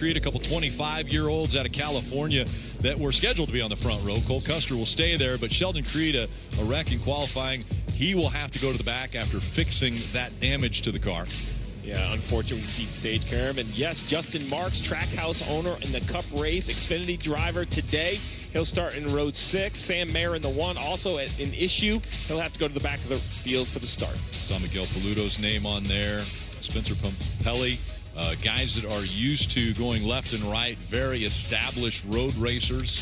A couple 25-year-olds out of California that were scheduled to be on the front row. Cole Custer will stay there, but Sheldon Creed, a wreck in qualifying, he will have to go to the back after fixing that damage to the car. Yeah, unfortunately, we see Sage Karam. And yes, Justin Marks, Trackhouse owner in the Cup race, Xfinity driver today. He'll start in row 6. Sam Mayer in the 1, also an issue. He'll have to go to the back of the field for the start. Saw Miguel Paludo's name on there, Spencer Pumpelli. Guys that are used to going left and right, very established road racers.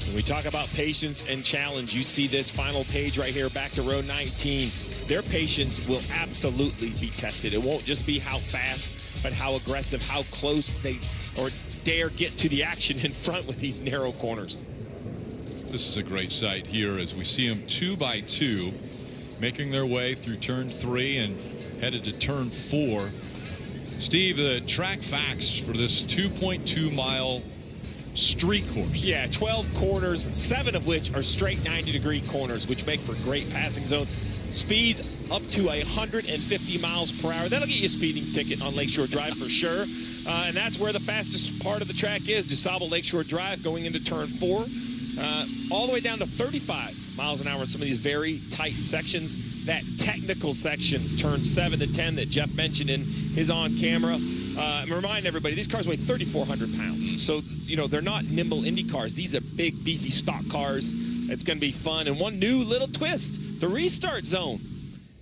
When we talk about patience and challenge, you see this final page right here, back to row 19. Their patience will absolutely be tested. It won't just be how fast, but how aggressive, how close they or dare get to the action in front with these narrow corners. This is a great sight here as we see them 2 by 2 making their way through turn 3 and headed to turn 4. Steve, the track facts for this 2.2 mile street course. Yeah, 12 corners, 7 of which are straight 90-degree corners, which make for great passing zones. Speeds up to 150 miles per hour. That'll get you a speeding ticket on Lakeshore Drive for sure. And that's where the fastest part of the track is, DuSable Lakeshore Drive going into turn 4. All the way down to 35 miles an hour in some of these very tight sections. That technical sections, turn 7 to 10 that Jeff mentioned in his on-camera. And remind everybody, these cars weigh 3,400 pounds. So, you know, they're not nimble Indy cars. These are big, beefy stock cars. It's going to be fun. And one new little twist, the restart zone.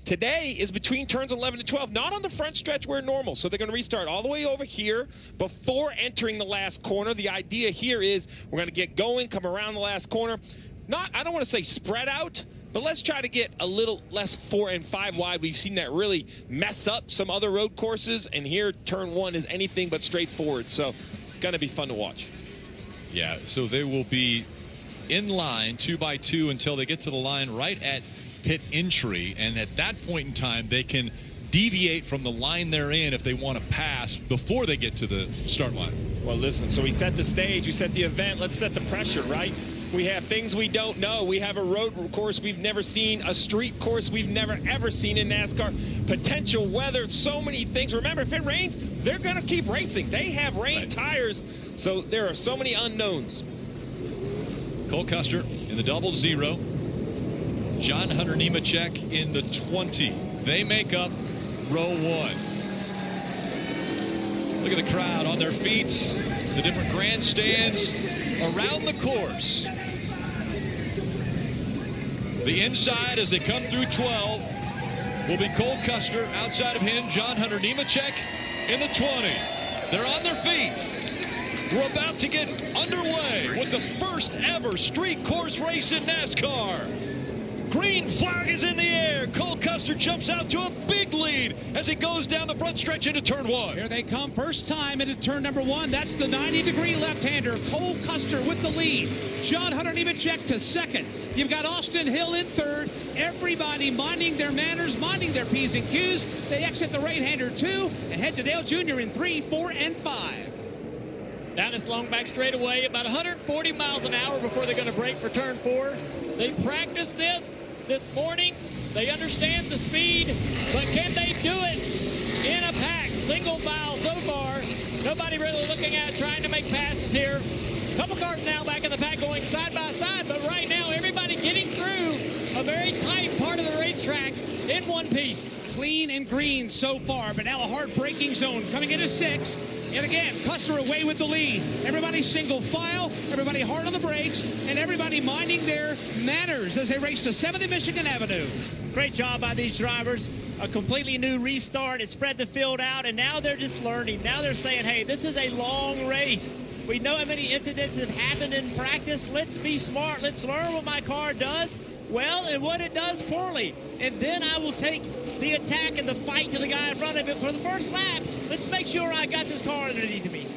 Today is between turns 11 to 12, not on the front stretch where normal. So they're going to restart all the way over here before entering the last corner. The idea here is we're going to get going, come around the last corner. I don't want to say spread out, but let's try to get a little less 4 and 5 wide. We've seen that really mess up some other road courses, and here turn 1 is anything but straightforward. So it's going to be fun to watch. Yeah, so they will be in line 2 by 2 until they get to the line right at pit entry, and at that point in time they can deviate from the line they're in if they want to pass before they get to the start line. Well, listen, so we set the stage, we set the event, let's set the pressure, right? We have things we don't know. We have a road course we've never seen, a street course we've never ever seen in NASCAR, potential weather, so many things. Remember, if it rains, they're going to keep racing. They have rain tires, so there are so many unknowns. Cole Custer in the 00. John Hunter Nemechek in the 20. They make up row 1. Look at the crowd on their feet, the different grandstands around the course. The inside as they come through 12 will be Cole Custer. Outside of him, John Hunter Nemechek in the 20. They're on their feet. We're about to get underway with the first ever street course race in NASCAR. Green flag is in the air. Cole Custer jumps out to a big lead as he goes down the front stretch into turn 1. Here they come, first time into turn number 1. That's the 90-degree left-hander, Cole Custer with the lead. John Hunter Nemechek to second. You've got Austin Hill in third. Everybody minding their manners, minding their P's and Q's. They exit the right-hander 2 and head to Dale Jr. in 3, 4, and 5. Down this long back straightaway, about 140 miles an hour before they're going to break for turn 4. They practiced this morning. They understand the speed, but can they do it in a pack? Single file so far. Nobody really looking at trying to make passes here. Couple cars now back in the pack going side by side, but right now everybody getting through a very tight part of the racetrack in one piece. Clean and green so far, but now a hard braking zone coming into 6. And again, Custer away with the lead. Everybody single file, everybody hard on the brakes, and everybody minding their manners as they race to 7th and Michigan Avenue. Great job by these drivers. A completely new restart. It spread the field out, and now they're just learning. Now they're saying, hey, this is a long race. We know how many incidents have happened in practice. Let's be smart. Let's learn what my car does well and what it does poorly. And then I will take the attack and the fight to the guy in front of it for the first lap. Let's make sure I got this car underneath me.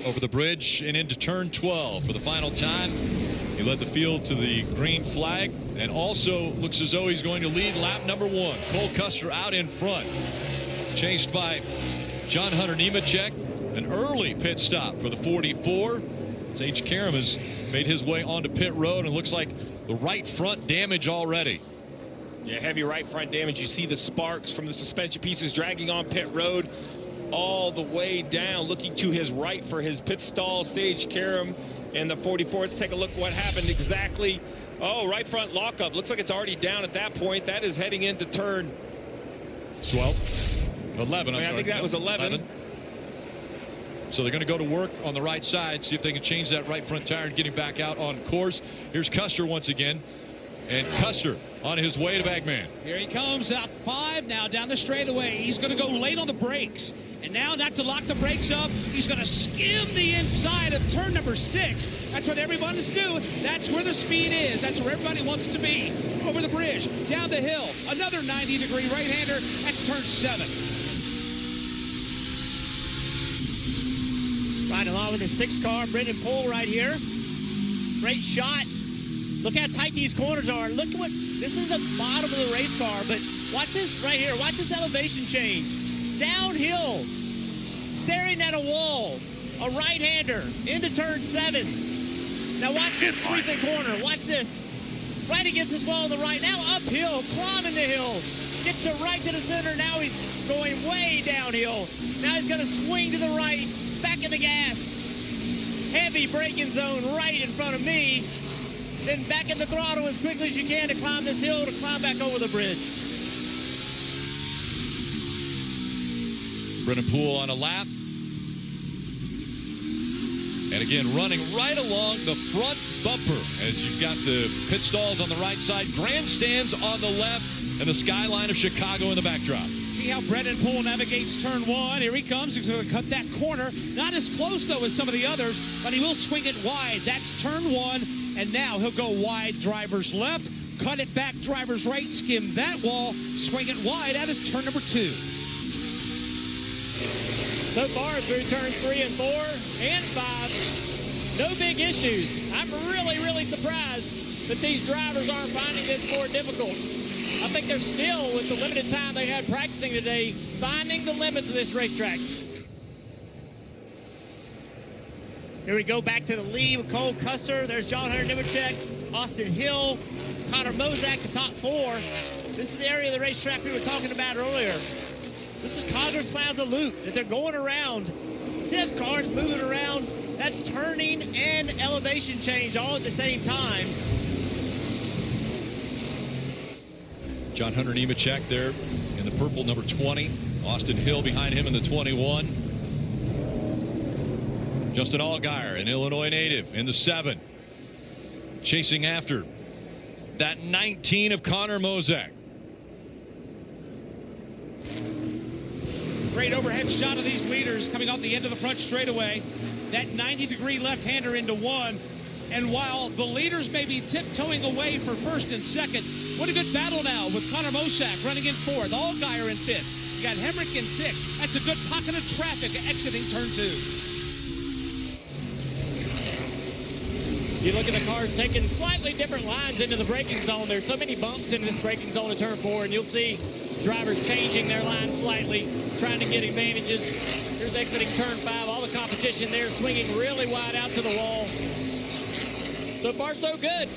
Over the bridge and into turn 12 for the final time. He led the field to the green flag and also looks as though he's going to lead lap number 1. Cole Custer out in front, chased by John Hunter Nemechek. An early pit stop for the 44. Sage Karam has made his way onto pit road and looks like the right front damage already. Yeah, heavy right front damage. You see the sparks from the suspension pieces dragging on pit road. all the way down, looking to his right for his pit stall. Sage Karam and the 44. Let's take a look what happened exactly. Oh, right front lockup. Looks like it's already down at that point. That is heading into turn 12. 11, I think that was 11. So they're going to go to work on the right side, see if they can change that right front tire and get him back out on course. Here's Custer once again. And Custer on his way to Bagman. Here he comes, out 5 now down the straightaway. He's going to go late on the brakes. And now, not to lock the brakes up, he's going to skim the inside of turn number 6. That's what everyone's doing. That's where the speed is. That's where everybody wants to be. Over the bridge, down the hill, another 90-degree right-hander. That's turn 7. Right along with the 6 car, Brendan Poole right here. Great shot. Look how tight these corners are. Look at what, this is the bottom of the race car, but watch this right here. Watch this elevation change. Downhill, staring at a wall, a right-hander into turn 7. Now watch this sweeping corner. Watch this. Right against this wall on the right. Now uphill, climbing the hill. Gets to right to the center. Now he's going way downhill. Now he's going to swing to the right. Back in the gas. Heavy braking zone right in front of me. Then back in the throttle as quickly as you can to climb this hill, to climb back over the bridge. Brendan Poole on a lap. And again, running right along the front bumper as you've got the pit stalls on the right side, grandstands on the left, and the skyline of Chicago in the backdrop. See how Brendan Poole navigates turn 1. Here he comes. He's going to cut that corner. Not as close, though, as some of the others, but he will swing it wide. That's turn 1. And now he'll go wide, driver's left, cut it back, driver's right, skim that wall, swing it wide out of turn number 2. So far through turns 3 and 4 and 5, no big issues. I'm really surprised that these drivers aren't finding this more difficult. I think they're still, with the limited time they had practicing today, finding the limits of this racetrack. Here we go back to the lead with Cole Custer. There's John Hunter Nemechek, Austin Hill, Connor Mozak, the top 4. This is the area of the racetrack we were talking about earlier. This is Congress Plaza Loop that they're going around. See those cars moving around? That's turning and elevation change all at the same time. John Hunter Nemechek there in the purple, number 20. Austin Hill behind him in the 21. Justin Allgaier, an Illinois native, in the 7. Chasing after that 19 of Connor Mozak. Great overhead shot of these leaders coming off the end of the front straightaway. That 90-degree left-hander into 1. And while the leaders may be tiptoeing away for first and second, what a good battle now with Connor Mozak running in 4th, Allgaier in 5th. You got Hemrick in 6th. That's a good pocket of traffic exiting turn 2. You look at the cars taking slightly different lines into the braking zone. There's so many bumps in this braking zone in turn 4, and you'll see drivers changing their line slightly, trying to get advantages. Here's exiting turn 5. All the competition there swinging really wide out to the wall. So far, so good.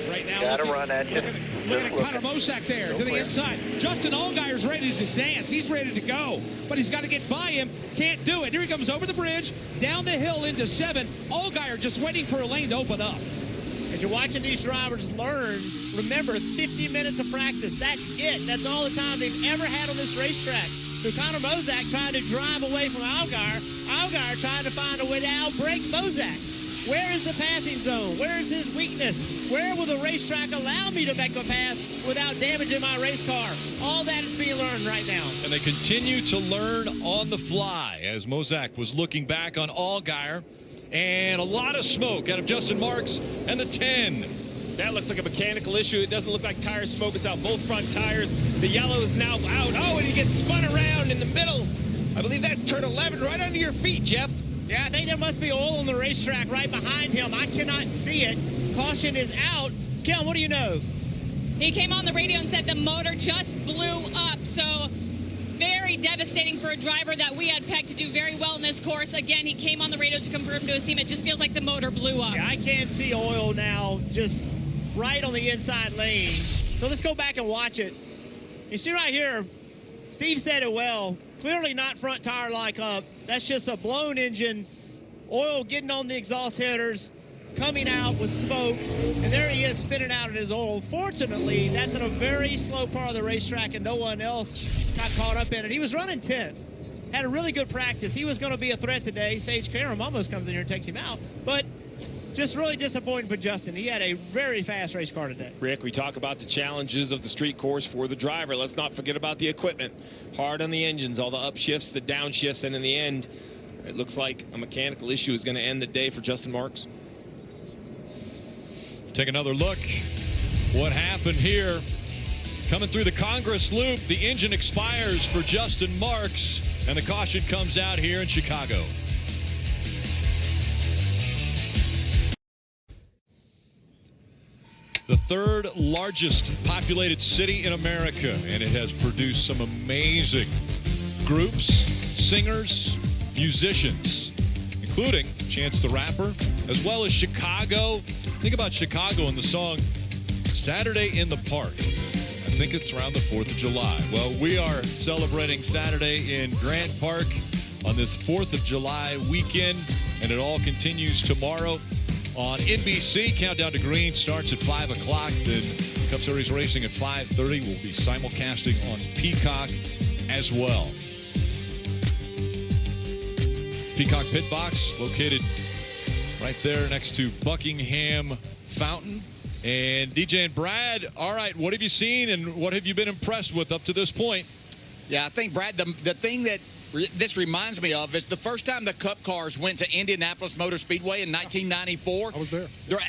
Right now, Gotta run at you. Looking at Connor Mozak there to the inside. Justin Allgaier's ready to dance. He's ready to go, but he's got to get by him. Can't do it. Here he comes over the bridge, down the hill into 7. Allgaier just waiting for a lane to open up. As you're watching these drivers learn, remember, 50 minutes of practice. That's it. That's all the time they've ever had on this racetrack. So Connor Mozak trying to drive away from Allgaier. Allgaier trying to find a way to outbrake Mozak. Where is the passing zone? Where is his weakness? Where will the racetrack allow me to make a pass without damaging my race car? All that is being learned right now. And they continue to learn on the fly as Mozak was looking back on Allgaier. And a lot of smoke out of Justin Marks and the 10. That looks like a mechanical issue. It doesn't look like tire smoke. It's out both front tires. The yellow is now out. Oh, and he gets spun around in the middle. I believe that's turn 11 right under your feet, Jeff. Yeah, I think there must be oil on the racetrack right behind him. I cannot see it. Caution is out. Kim, what do you know? He came on the radio and said the motor just blew up. So very devastating for a driver that we had pegged to do very well in this course. Again, he came on the radio to confirm to his team. It just feels like the motor blew up. Yeah, I can't see oil now, just right on the inside lane. So let's go back and watch it. You see right here, Steve said it well. Clearly not front tire like up. That's just a blown engine, oil getting on the exhaust headers, coming out with smoke, and there he is spinning out in his oil. Fortunately, that's in a very slow part of the racetrack, and no one else got caught up in it. He was running 10th. Had a really good practice. He was going to be a threat today. Sage Karam almost comes in here and takes him out, but just really disappointing for Justin. He had a very fast race car today. Rick, we talk about the challenges of the street course for the driver. Let's not forget about the equipment. Hard on the engines, all the upshifts, the downshifts, and in the end, it looks like a mechanical issue is going to end the day for Justin Marks. Take another look. What happened here? Coming through the Congress loop, the engine expires for Justin Marks, and the caution comes out here in Chicago. The third largest populated city in America, and it has produced some amazing groups, singers, musicians, including Chance the Rapper, as well as Chicago. Think about Chicago and the song Saturday in the Park. I think it's around the 4th of July. Well, we are celebrating Saturday in Grant Park on this 4th of July weekend, and it all continues tomorrow on NBC. Countdown to Green starts at 5 o'clock. Then Cup Series Racing at 5:30. We'll be simulcasting on Peacock as well. Peacock Pit Box located right there next to Buckingham Fountain. And DJ and Brad, all right, what have you seen and what have you been impressed with up to this point? Yeah, I think, Brad, the thing that this reminds me of is the first time the Cup cars went to Indianapolis Motor Speedway in 1994. I was there.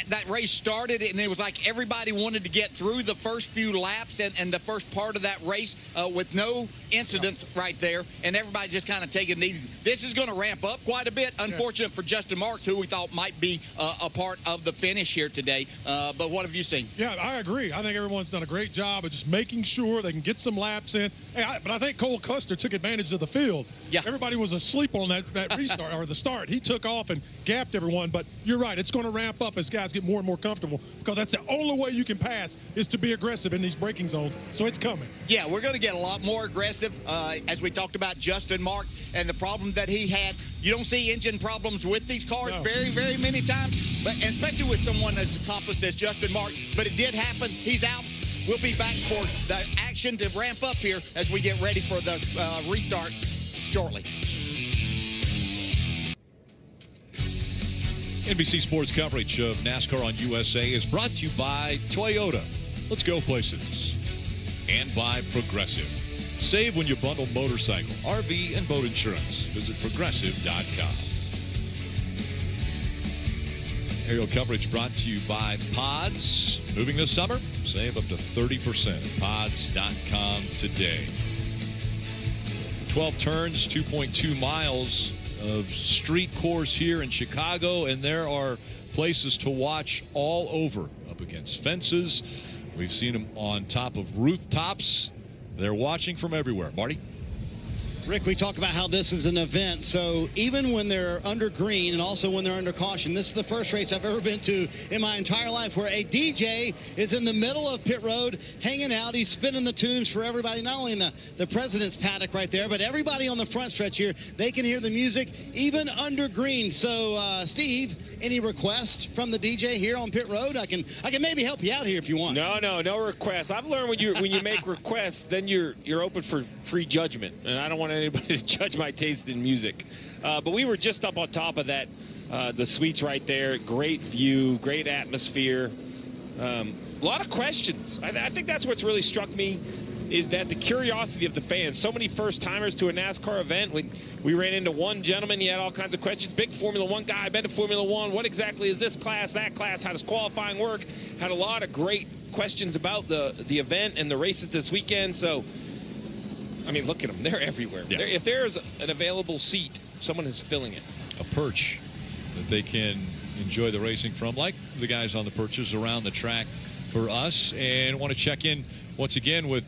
That race started, and it was like everybody wanted to get through the first few laps and the first part of that race with no incidents right there, and everybody just kind of taking it easy. This is going to ramp up quite a bit. Unfortunate for Justin Marks, who we thought might be a part of the finish here today. But what have you seen? Yeah, I agree. I think everyone's done a great job of just making sure they can get some laps in. But I think Cole Custer took advantage of the field. Yeah. Everybody was asleep on that restart or the start. He took off and gapped everyone. But you're right. It's going to ramp up as guys get more and more comfortable, because that's the only way you can pass is to be aggressive in these braking zones. So it's coming. Yeah, we're going to get a lot more aggressive as we talked about Justin Mark and the problem that he had. You don't see engine problems with these cars very, very many times, but especially with someone as accomplished as Justin Mark. But it did happen. He's out. We'll be back for the action to ramp up here as we get ready for the restart shortly. NBC Sports coverage of NASCAR on USA is brought to you by Toyota. Let's go places. And by Progressive. Save when you bundle motorcycle, RV, and boat insurance. Visit progressive.com. Aerial coverage brought to you by Pods. Moving this summer? Save up to 30% at pods.com today. 12 turns, 2.2 miles of street course here in Chicago, and there are places to watch all over, up against fences. We've seen them on top of rooftops. They're watching from everywhere. Marty? Rick, we talk about how this is an event, so even when they're under green and also when they're under caution, this is the first race I've ever been to in my entire life where a DJ is in the middle of pit road hanging out. He's spinning the tunes for everybody, not only in the president's paddock right there, but everybody on the front stretch here. They can hear the music even under green. So, Steve, any requests from the DJ here on pit road? I can maybe help you out here if you want. No requests. I've learned when you make requests, then you're open for free judgment, and I don't want anybody to judge my taste in music. But we were just up on top of that, the suites right there. Great view, great atmosphere. A lot of questions. I think that's what's really struck me, is that the curiosity of the fans. So many first-timers to a NASCAR event. We ran into one gentleman. He had all kinds of questions. Big Formula One guy, been to Formula One. What exactly is this class, that class? How does qualifying work? Had a lot of great questions about the event and the races this weekend. So, I mean, look at them. They're everywhere. Yeah. If there's an available seat, someone is filling it. A perch that they can enjoy the racing from, like the guys on the perches around the track for us. And want to check in once again with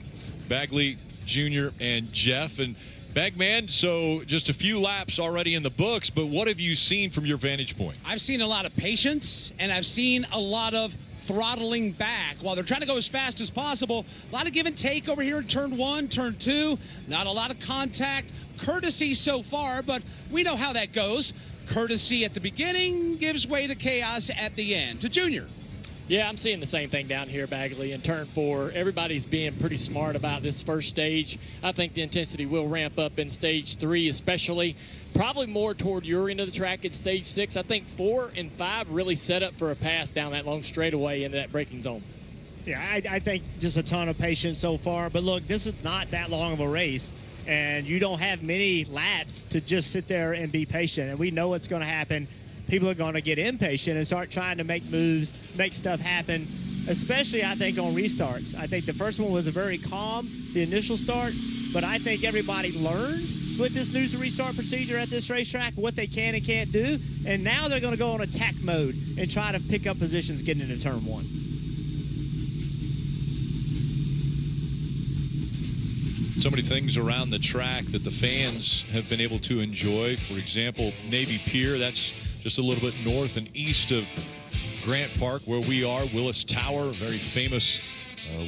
Bagley Jr. and Jeff. And Bagman, so just a few laps already in the books, but what have you seen from your vantage point? I've seen a lot of patience, and I've seen a lot of throttling back while they're trying to go as fast as possible. A lot of give and take over here in turn 1, turn 2. Not a lot of contact. Courtesy so far, but we know how that goes. Courtesy at the beginning gives way to chaos at the end. To Junior. Yeah, I'm seeing the same thing down here, Bagley, in turn 4. Everybody's being pretty smart about this first stage. I think the intensity will ramp up in stage 3, especially. Probably more toward your end of the track at stage 6. I think 4 and 5 really set up for a pass down that long straightaway into that braking zone. Yeah, I think just a ton of patience so far. But look, this is not that long of a race, and you don't have many laps to just sit there and be patient. And we know what's going to happen. People are going to get impatient and start trying to make moves, make stuff happen, especially, I think, on restarts. I think the first one was a very calm, the initial start, but I think everybody learned with this new restart procedure at this racetrack what they can and can't do, and now they're going to go on attack mode and try to pick up positions getting into turn 1. So many things around the track that the fans have been able to enjoy. For example, Navy Pier, that's just a little bit north and east of Grant Park where we are. Willis Tower, very famous,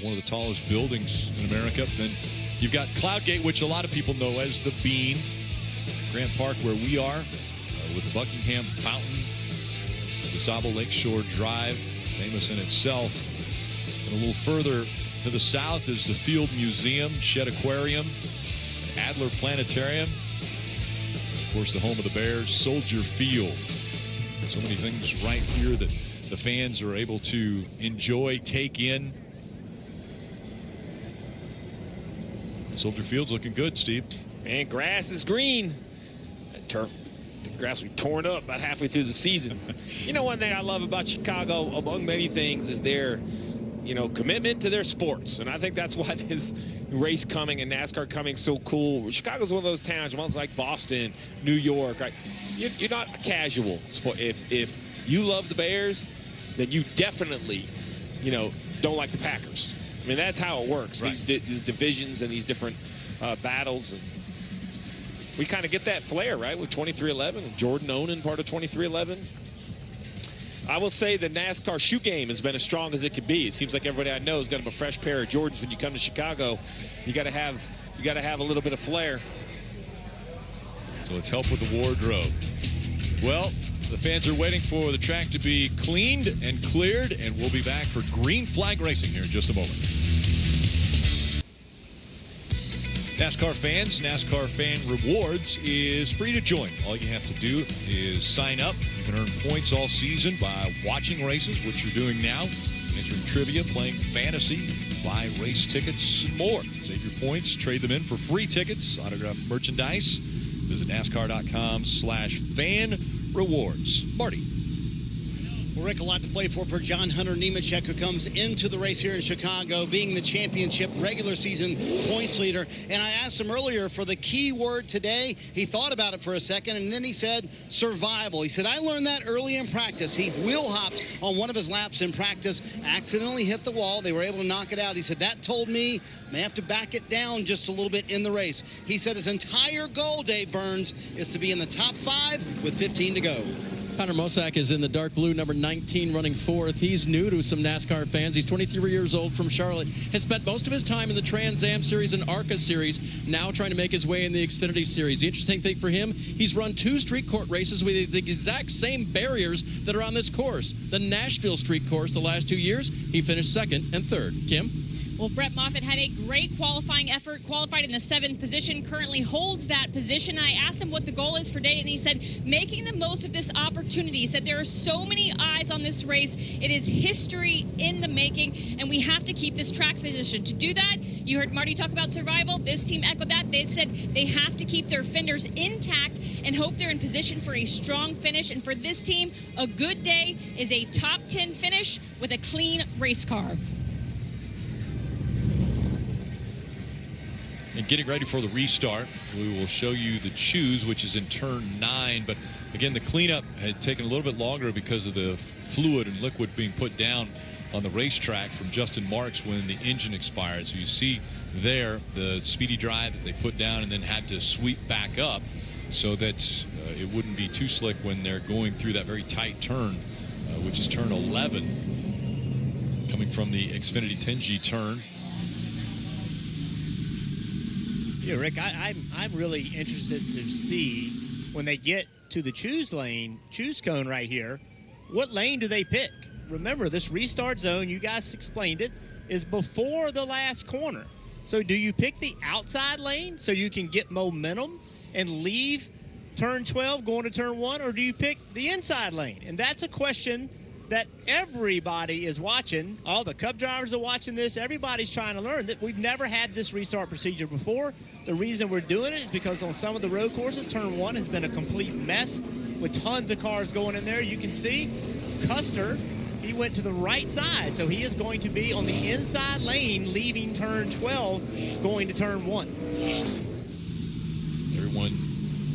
one of the tallest buildings in America. Then you've got Cloudgate, which a lot of people know as the Bean. Grant Park where we are, with Buckingham Fountain, DeSable Lakeshore Drive, famous in itself. And a little further to the south is the Field Museum, Shedd Aquarium, Adler Planetarium, and of course the home of the Bears, Soldier Field. So many things right here that the fans are able to enjoy, take in. Soldier Field's looking good, Steve. Man, grass is green. That turf, the grass will be torn up about halfway through the season. You know, one thing I love about Chicago, among many things, is their, commitment to their sports. And I think that's why this race coming and NASCAR coming so cool. Chicago's one of those towns, ones like Boston, New York, right? You're not a casual sport. If you love the Bears, then you definitely, don't like the Packers. I mean, that's how it works. Right. These divisions and these different battles. And we kind of get that flair, right, with 2311 and Jordan Onen, part of 2311. I will say the NASCAR shoe game has been as strong as it could be. It seems like everybody I know has got a fresh pair of Jordans. When you come to Chicago, you got to have a little bit of flair. So let's help with the wardrobe. Well, the fans are waiting for the track to be cleaned and cleared, and we'll be back for Green Flag Racing here in just a moment. NASCAR fans, NASCAR Fan Rewards is free to join. All you have to do is sign up. You can earn points all season by watching races, which you're doing now, entering trivia, playing fantasy, buy race tickets, and more. Save your points, trade them in for free tickets, autographed merchandise. Visit NASCAR.com/fan rewards. Marty. Well, Rick, a lot to play for John Hunter Nemechek, who comes into the race here in Chicago, being the championship regular season points leader. And I asked him earlier for the key word today. He thought about it for a second, and then he said survival. He said, I learned that early in practice. He wheel-hopped on one of his laps in practice, accidentally hit the wall. They were able to knock it out. He said, that told me I may have to back it down just a little bit in the race. He said his entire goal, Dave Burns, is to be in the top 5 with 15 to go. Connor Mosak is in the dark blue, number 19, running 4th. He's new to some NASCAR fans. He's 23 years old, from Charlotte. Has spent most of his time in the Trans Am Series and ARCA Series, now trying to make his way in the Xfinity Series. The interesting thing for him, he's run 2 street court races with the exact same barriers that are on this course. The Nashville Street Course the last 2 years, he finished 2nd and 3rd. Kim? Well, Brett Moffitt had a great qualifying effort, qualified in the 7th position, currently holds that position. I asked him what the goal is for today, and he said making the most of this opportunity. He said there are so many eyes on this race. It is history in the making, and we have to keep this track position. To do that, you heard Marty talk about survival. This team echoed that. They said they have to keep their fenders intact and hope they're in position for a strong finish. And for this team, a good day is a top 10 finish with a clean race car. And getting ready for the restart, we will show you the choose, which is in turn 9. But again, the cleanup had taken a little bit longer because of the fluid and liquid being put down on the racetrack from Justin Marks when the engine expired. So you see there the speedy drive that they put down and then had to sweep back up so that it wouldn't be too slick when they're going through that very tight turn, which is turn 11. coming from the Xfinity 10G turn. Yeah, Rick, I'm really interested to see when they get to the choose cone right here, what lane do they pick? Remember, this restart zone, you guys explained it, is before the last corner. So do you pick the outside lane so you can get momentum and leave turn 12 going to turn 1, or do you pick the inside lane? And that's a question that everybody is watching. All the Cup drivers are watching this. Everybody's trying to learn that we've never had this restart procedure before. The reason we're doing it is because on some of the road courses, turn 1 has been a complete mess with tons of cars going in there. You can see Custer, he went to the right side, so he is going to be on the inside lane leaving turn 12 going to turn 1. Everyone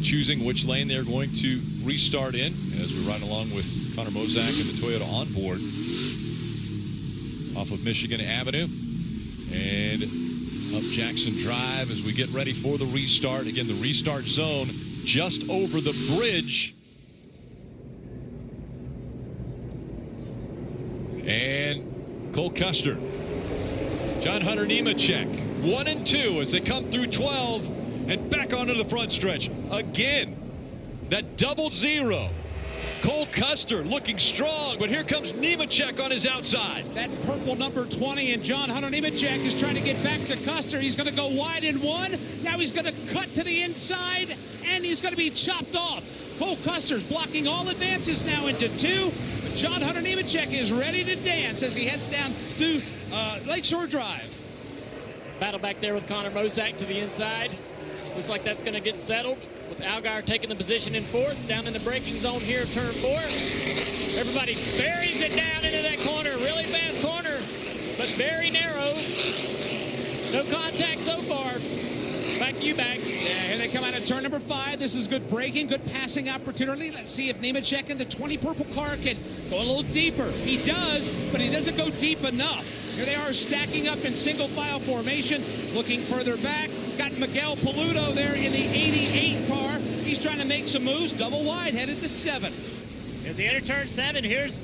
choosing which lane they're going to restart in as we ride along with Connor Mozak and the Toyota onboard off of Michigan Avenue and up Jackson Drive as we get ready for the restart. Again, the restart zone just over the bridge. And Cole Custer, John Hunter Nemechek, 1 and 2 as they come through 12 and back onto the front stretch. Again, that double zero. Cole Custer looking strong, but here comes Nemechek on his outside. That purple number 20 and John Hunter Nemechek is trying to get back to Custer. He's going to go wide in 1. Now he's going to cut to the inside, and he's going to be chopped off. Cole Custer's blocking all advances now into 2. But John Hunter Nemechek is ready to dance as he heads down to Lakeshore Drive. Battle back there with Connor Mozak to the inside. Looks like that's going to get settled with Algar taking the position in 4th. Down in the braking zone here of turn 4. Everybody buries it down into that corner. Really fast corner, but very narrow. No contact so far. Back to you, Bags. Yeah, here they come out of turn number 5. This is good braking, good passing opportunity. Let's see if Nemechek in the 20 purple car can go a little deeper. He does, but he doesn't go deep enough. Here they are stacking up in single file formation, looking further back. Got Miguel Paludo there in the 88 car. He's trying to make some moves, double wide, headed to 7. As he enters turn 7, here's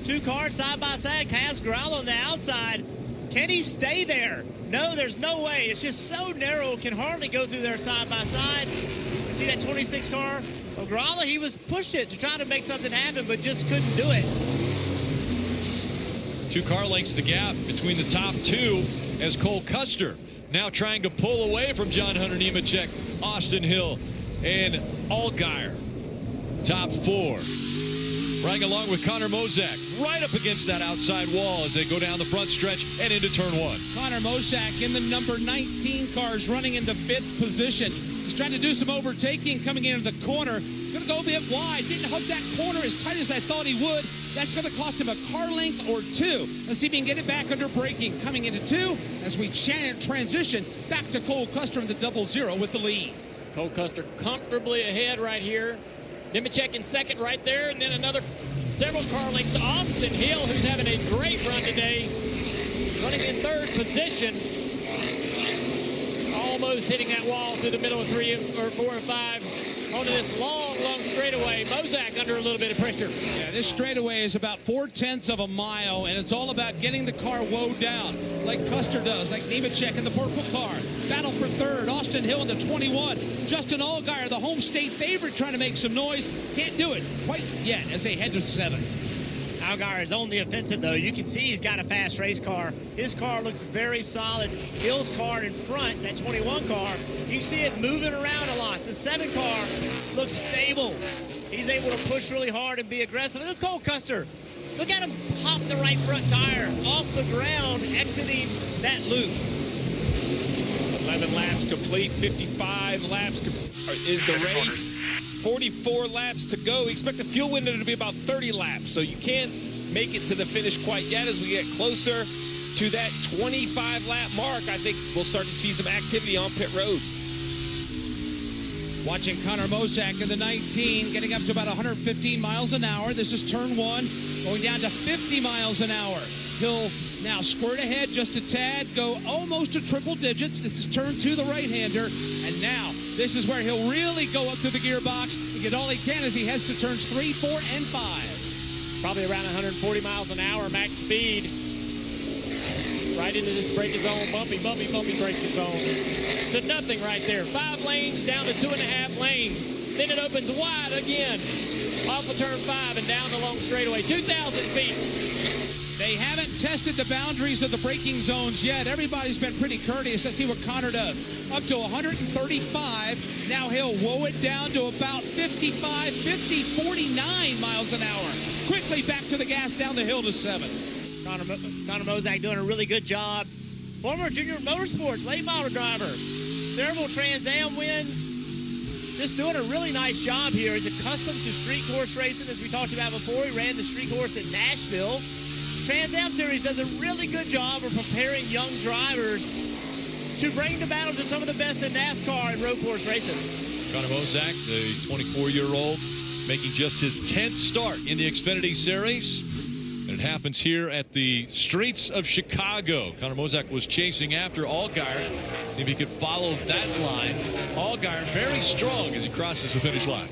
2 cars side by side. Kaz Gralla on the outside. Can he stay there? No, there's no way. It's just so narrow, can hardly go through there side by side. You see that 26 car? Well, Gralla, he was pushed it to try to make something happen, but just couldn't do it. 2 car lengths the gap between the top 2 as Cole Custer now trying to pull away from John Hunter Nemechek, Austin Hill, and Allgaier. Top 4. Riding along with Connor Mozak right up against that outside wall as they go down the front stretch and into turn 1. Connor Mozak in the number 19 cars running into 5th position. He's trying to do some overtaking coming into the corner. He's going to go a bit wide. Didn't hug that corner as tight as I thought he would. That's going to cost him a car length or 2. Let's see if he can get it back under braking. Coming into 2 as we transition back to Cole Custer in the double zero with the lead. Cole Custer comfortably ahead right here. Nemechek in 2nd right there, and then another several car lengths to Austin Hill, who's having a great run today. Running in 3rd position. Almost hitting that wall through the middle of 3 or 4 and 5 onto this long straightaway. Mozak under a little bit of pressure. Yeah, this straightaway is about 4/10 of a mile, and it's all about getting the car woed down, like Custer does, like Nemechek in the purple car. Battle for 3rd, Austin Hill in the 21. Justin Allgaier, the home state favorite, trying to make some noise. Can't do it quite yet as they head to 7. Allgaier is on the offensive, though. You can see he's got a fast race car. His car looks very solid. Hill's car in front, that 21 car, you see it moving around a lot. The 7 car looks stable. He's able to push really hard and be aggressive. Look at Cole Custer. Look at him pop the right front tire off the ground, exiting that loop. 11 laps complete, 55 laps is the race. 44 laps to go. We expect the fuel window to be about 30 laps, so you can't make it to the finish quite yet. As we get closer to that 25 lap mark, I think we'll start to see some activity on pit road. Watching Connor Mozak in the 19, getting up to about 115 miles an hour. This is turn 1, going down to 50 miles an hour. He'll now squirt ahead just a tad, go almost to triple digits. This is turn 2, the right-hander. And now, this is where he'll really go up through the gearbox and get all he can as he heads to turns 3, 4, and 5. Probably around 140 miles an hour max speed. right into this braking zone. Bumpy braking zone. To nothing right there. 5 lanes down to 2.5 lanes. Then it opens wide again. Off of turn 5 and down the long straightaway. 2,000 feet. They haven't tested the boundaries of the braking zones yet. Everybody's been pretty courteous. Let's see what Connor does. Up to 135. Now he'll woe it down to about 55, 50, 49 miles an hour. Quickly back to the gas down the hill to 7. Connor Mozak doing a really good job. Former Junior Motorsports late model driver. Several Trans Am wins. Just doing a really nice job here. He's accustomed to street course racing, as we talked about before. He ran the street course at Nashville. Trans Am Series does a really good job of preparing young drivers to bring the battle to some of the best in NASCAR and road course racing. Connor Mozak, the 24-year-old, making just his 10th start in the Xfinity Series. And it happens here at the streets of Chicago. Connor Mozak was chasing after Allgaier. See if he could follow that line. Allgaier very strong as he crosses the finish line.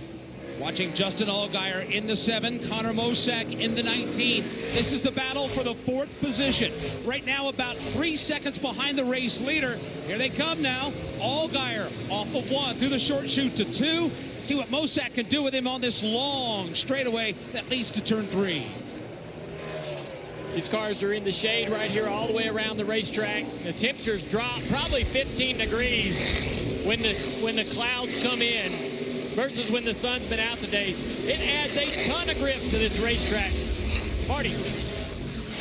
Watching Justin Allgaier in the 7, Connor Mozak in the 19. This is the battle for the 4th position. Right now, about 3 seconds behind the race leader. Here they come now. Allgaier off of 1 through the short chute to 2. See what Mozak can do with him on this long straightaway that leads to turn 3. These cars are in the shade right here all the way around the racetrack. The temperatures drop probably 15 degrees when the clouds come in versus when the sun's been out today. It adds a ton of grip to this racetrack. Marty.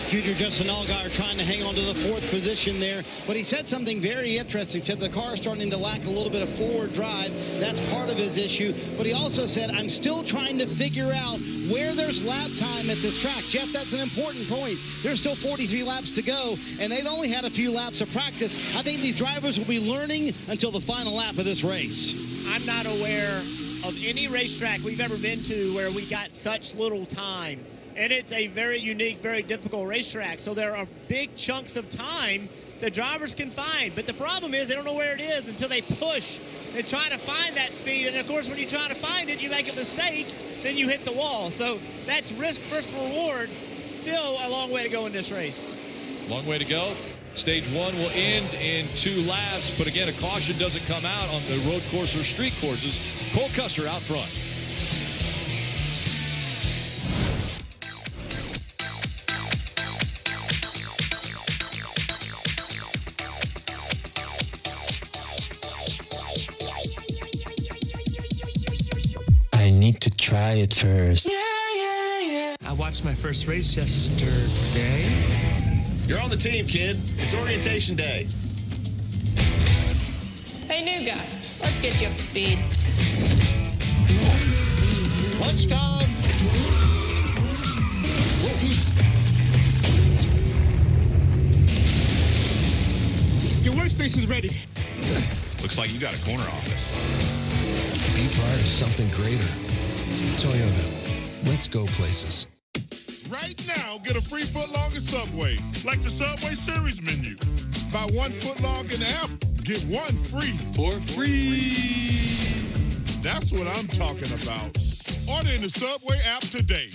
Junior Justin Allgaier trying to hang on to the 4th position there, but he said something very interesting. Said the car is starting to lack a little bit of forward drive. That's part of his issue, but he also said, I'm still trying to figure out where there's lap time at this track. Jeff, that's an important point. There's still 43 laps to go, and they've only had a few laps of practice. I think these drivers will be learning until the final lap of this race. I'm not aware of any racetrack we've ever been to where we got such little time. And it's a very unique, very difficult racetrack. So there are big chunks of time that drivers can find. But the problem is they don't know where it is until they push and try to find that speed. And, of course, when you try to find it, you make a mistake, then you hit the wall. So that's risk versus reward. Still a long way to go in this race. Long way to go. Stage 1 will end in 2 laps. But, again, a caution doesn't come out on the road course or street courses. Cole Custer out front. I need to try it first. I watched my first race yesterday. You're on the team, kid. It's orientation day. Hey, new guy. Let's get you up to speed. Lunchtime. Your workspace is ready. Looks like you got a corner office. Be part of something greater. Toyota. Let's go places. Right now, get a free footlong at Subway, like the Subway Series menu. Buy 1 footlong in the app, get 1 free. For free. That's what I'm talking about. Order in the Subway app today.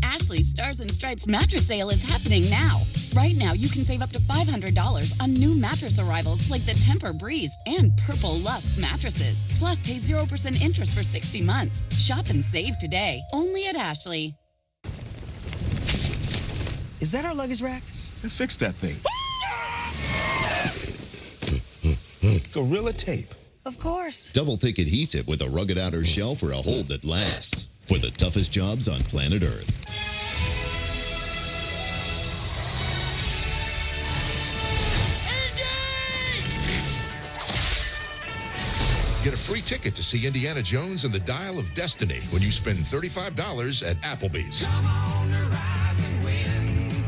Ashley's Stars and Stripes mattress sale is happening now. Right now, you can save up to $500 on new mattress arrivals like the Temper Breeze and Purple Luxe mattresses. Plus, pay 0% interest for 60 months. Shop and save today, only at Ashley. Is that our luggage rack? Fix that thing. Gorilla Tape. Of course. Double thick adhesive with a rugged outer shell for a hold that lasts. For the toughest jobs on planet Earth. Get a free ticket to see Indiana Jones and the Dial of Destiny when you spend $35 at Applebee's. Come on, rise and win.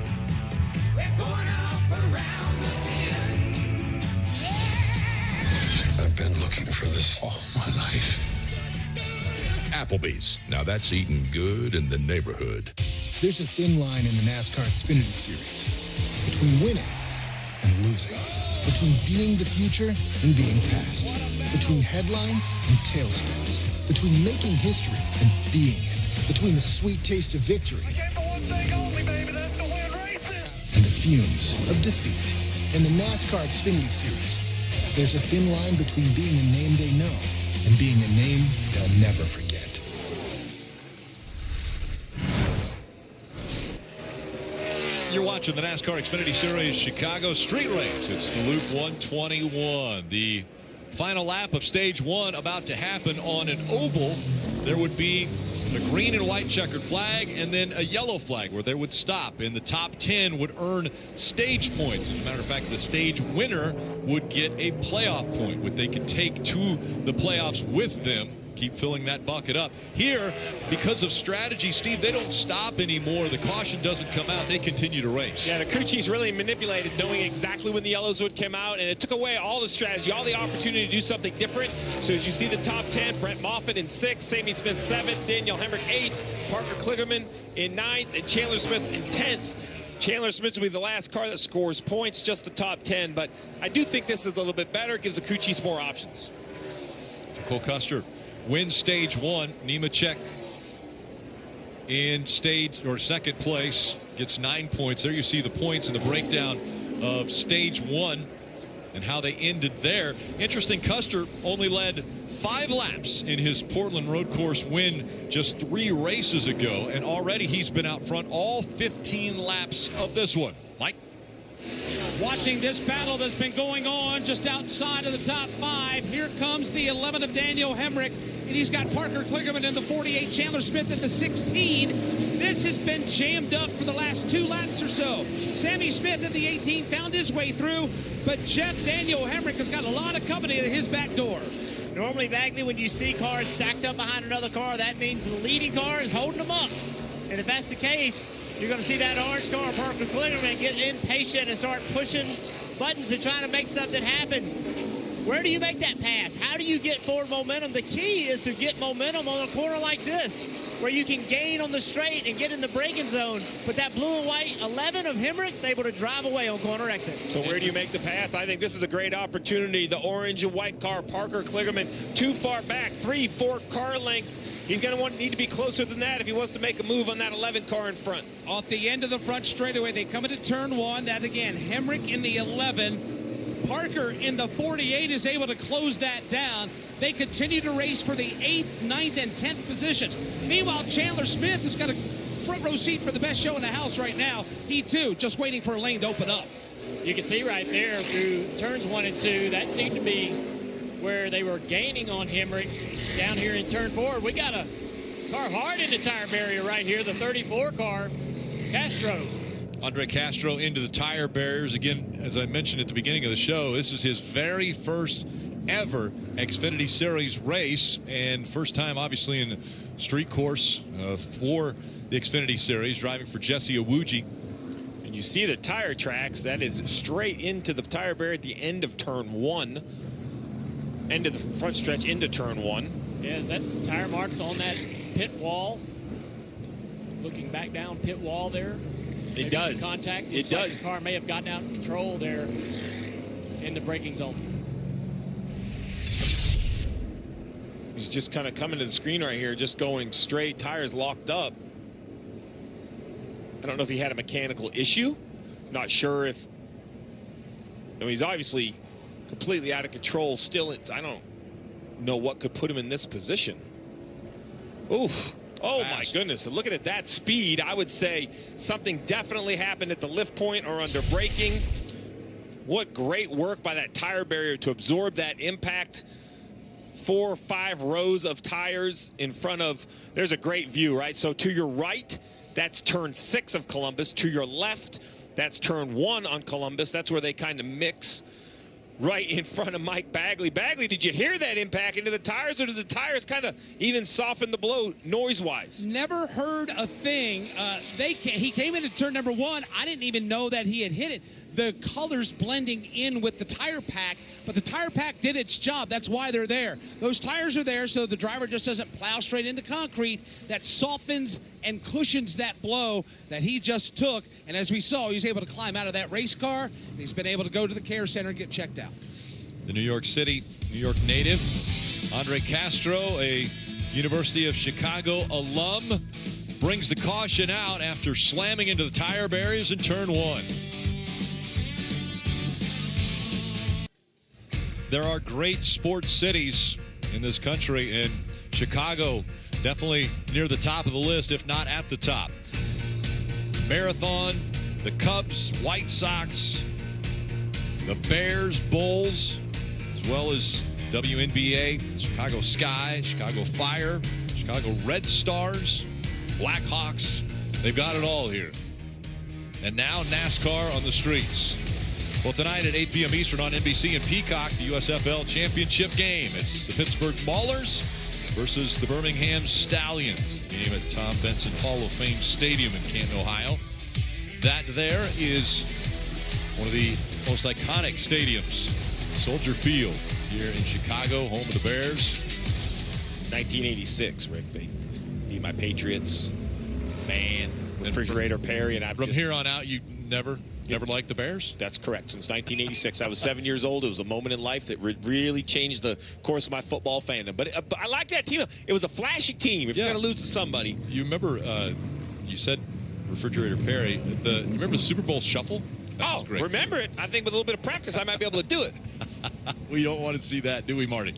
We're going up around the bend. I've been looking for this all my life. Applebee's. Now that's eating good in the neighborhood. There's a thin line in the NASCAR Xfinity Series between winning and losing, between being the future and being past, between headlines and tailspins, between making history and being it, between the sweet taste of victory and the fumes of defeat. In the NASCAR Xfinity Series, there's a thin line between being a name they know and being a name they'll never forget. You're watching the NASCAR Xfinity Series Chicago Street Race. It's the Loop 121. The final lap of Stage 1 about to happen on an oval. There would be a green and white checkered flag and then a yellow flag where they would stop, and the top 10 would earn stage points. As a matter of fact, the stage winner would get a playoff point, which they could take to the playoffs with them. Keep filling that bucket up. Here, because of strategy, Steve, they don't stop anymore. The caution doesn't come out. They continue to race. Yeah, the crew chiefs really manipulated, knowing exactly when the yellows would come out, and it took away all the strategy, all the opportunity to do something different. So as you see the top 10, Brent Moffitt in 6th, Sammy Smith 7th, Daniel Hemrick 8th, Parker Kligerman in 9th, and Chandler Smith in 10th. Chandler Smith will be the last car that scores points, just the top 10, but I do think this is a little bit better. It gives the crew chiefs more options. So Cole Custer wins Stage 1. Nemechek in second place gets 9 points. There you see the points and the breakdown of Stage 1 and how they ended there. Interesting, Custer only led 5 laps in his Portland Road Course win just 3 races ago, and already he's been out front all 15 laps of this one. Mike? Watching this battle that's been going on just outside of the top 5. Here comes the 11 of Daniel Hemrick, and he's got Parker Kligerman in the 48, Chandler Smith in the 16. This has been jammed up for the last 2 laps or so. Sammy Smith in the 18 found his way through, but Daniel Hemrick has got a lot of company at his back door. Normally, Bagley, when you see cars stacked up behind another car, that means the leading car is holding them up. And if that's the case, you're going to see that orange car, Parker Kligerman, get impatient and start pushing buttons and trying to make something happen. Where do you make that pass? How do you get forward momentum? The key is to get momentum on a corner like this, where you can gain on the straight and get in the braking zone. But that blue and white 11 of Hemrick's able to drive away on corner exit. So where do you make the pass? I think this is a great opportunity. The orange and white car, Parker Kligerman, too far back, 3-4 car lengths. He's going to need to be closer than that if he wants to make a move on that 11 car in front. Off the end of the front straightaway, they come into turn 1. That again, Hemrick in the 11. Parker in the 48 is able to close that down. They continue to race for the 8th, 9th, and 10th positions. Meanwhile, Chandler Smith has got a front row seat for the best show in the house right now. He, too, just waiting for a lane to open up. You can see right there through turns 1 and 2, that seemed to be where they were gaining on Hemrick. Down here in turn 4, we got a car hard in the tire barrier right here, the 34 car, Castro. Andre Castro into the tire barriers. Again, as I mentioned at the beginning of the show, this is his very first ever Xfinity Series race, and first time obviously in street course for the Xfinity Series, driving for Jesse Iwuji. And you see the tire tracks, that is straight into the tire barrier at the end of turn 1. End of the front stretch into turn 1. Yeah, is that tire marks on that pit wall? Looking back down pit wall there. It does. Contact. It does. Like the car may have gotten out of control there in the braking zone. He's just kind of coming to the screen right here, just going straight, tires locked up. I don't know if he had a mechanical issue. Not sure if. I mean, he's obviously completely out of control still. I don't know what could put him in this position. Oof. Oh my goodness, and looking at that speed, I would say something definitely happened at the lift point or under braking. What great work by that tire barrier to absorb that impact. 4 or 5 rows of tires in front of, there's a great view, right? So to your right, that's turn 6 of Columbus. To your left, that's turn 1 on Columbus. That's where they kind of mix. Right in front of Mike Bagley. Bagley, did you hear that impact into the tires, or did the tires kind of even soften the blow noise-wise? Never heard a thing. He came into turn number 1. I didn't even know that he had hit it. The colors blending in with the tire pack, but the tire pack did its job. That's why they're there. Those tires are there so the driver just doesn't plow straight into concrete. That softens and cushions that blow that he just took. And as we saw, he's able to climb out of that race car. And he's been able to go to the care center and get checked out. The New York City, New York native, Andre Castro, a University of Chicago alum, brings the caution out after slamming into the tire barriers in turn 1. there are great sports cities in this country, and Chicago definitely near the top of the list, if not at the top. Marathon, the Cubs, White Sox, the Bears, Bulls, as well as WNBA, Chicago Sky, Chicago Fire, Chicago Red Stars, Blackhawks. They've got it all here. And now NASCAR on the streets. Well, tonight at 8 p.m. Eastern on NBC and Peacock, the USFL Championship game. It's the Pittsburgh Maulers versus the Birmingham Stallions. Game at Tom Benson Hall of Fame Stadium in Canton, Ohio. That there is one of the most iconic stadiums, Soldier Field, here in Chicago, home of the Bears. 1986, Rick. They beat my Patriots. Man, Refrigerator Perry, and from here on out, you never liked the Bears? That's correct. Since 1986, I was 7 years old. It was a moment in life that really changed the course of my football fandom. But I like that team. It was a flashy team. If you're going to lose to somebody, you remember? You said Refrigerator Perry. You remember the Super Bowl Shuffle? That was great. Remember it. I think with a little bit of practice, I might be able to do it. We don't want to see that, do we, Marty?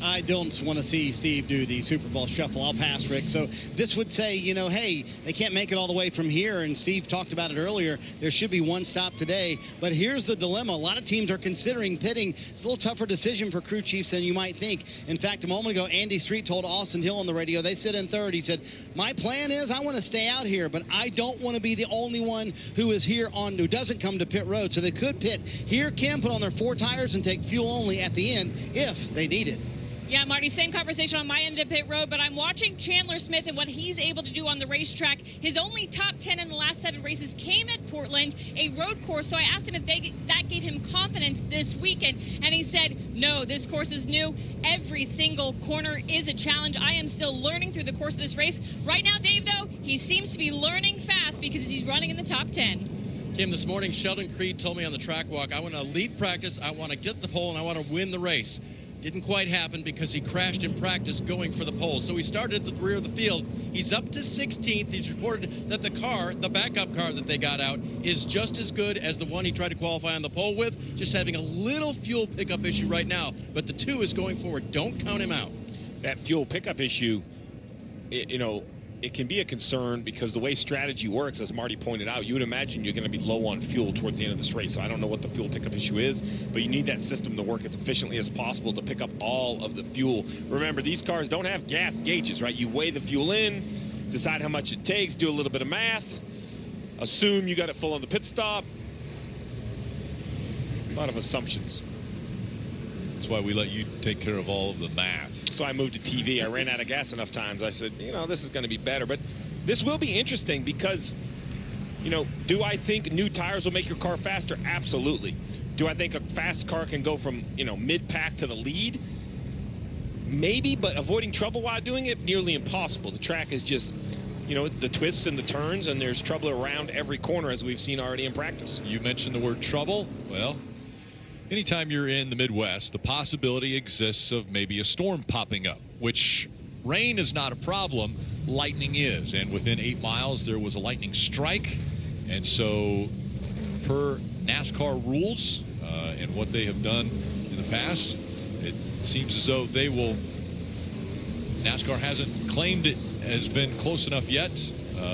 I don't want to see Steve do the Super Bowl Shuffle. I'll pass, Rick. So this would say, hey, they can't make it all the way from here. And Steve talked about it earlier. There should be one stop today. But here's the dilemma. A lot of teams are considering pitting. It's a little tougher decision for crew chiefs than you might think. In fact, a moment ago, Andy Street told Austin Hill on the radio, they sit in third. He said, my plan is I want to stay out here, but I don't want to be the only one who doesn't come to pit road. So they could pit here, Kim, put on their 4 tires and take fuel only at the end if they need it. Yeah, Marty, same conversation on my end of pit road, but I'm watching Chandler Smith and what he's able to do on the racetrack. His only top 10 in the last 7 races came at Portland, a road course. So I asked him if that gave him confidence this weekend, and he said, no, this course is new. Every single corner is a challenge. I am still learning through the course of this race. Right now, Dave, though, he seems to be learning fast because he's running in the top 10. Kim, this morning, Sheldon Creed told me on the track walk, I want to lead practice, I want to get the pole, and I want to win the race. Didn't quite happen because he crashed in practice going for the pole. So he started at the rear of the field. He's up to 16th. He's reported that the backup car that they got out, is just as good as the one he tried to qualify on the pole with, just having a little fuel pickup issue right now. But the 2 is going forward. Don't count him out. That fuel pickup issue, it can be a concern because the way strategy works, as Marty pointed out, you would imagine you're going to be low on fuel towards the end of this race. So I don't know what the fuel pickup issue is, but you need that system to work as efficiently as possible to pick up all of the fuel. Remember, these cars don't have gas gauges, right? You weigh the fuel in, decide how much it takes, do a little bit of math, assume you got it full on the pit stop. A lot of assumptions. That's why we let you take care of all of the math. So I moved to TV. I ran out of gas enough times. I said, this is going to be better. But this will be interesting because, do I think new tires will make your car faster? Absolutely. Do I think a fast car can go from, mid-pack to the lead? Maybe, but avoiding trouble while doing it, nearly impossible. The track is just, the twists and the turns, and there's trouble around every corner, as we've seen already in practice. You mentioned the word trouble. Well, anytime you're in the Midwest, the possibility exists of maybe a storm popping up, which rain is not a problem, lightning is. And within 8 miles, there was a lightning strike. And so per NASCAR rules and what they have done in the past, it seems as though NASCAR hasn't claimed it has been close enough yet.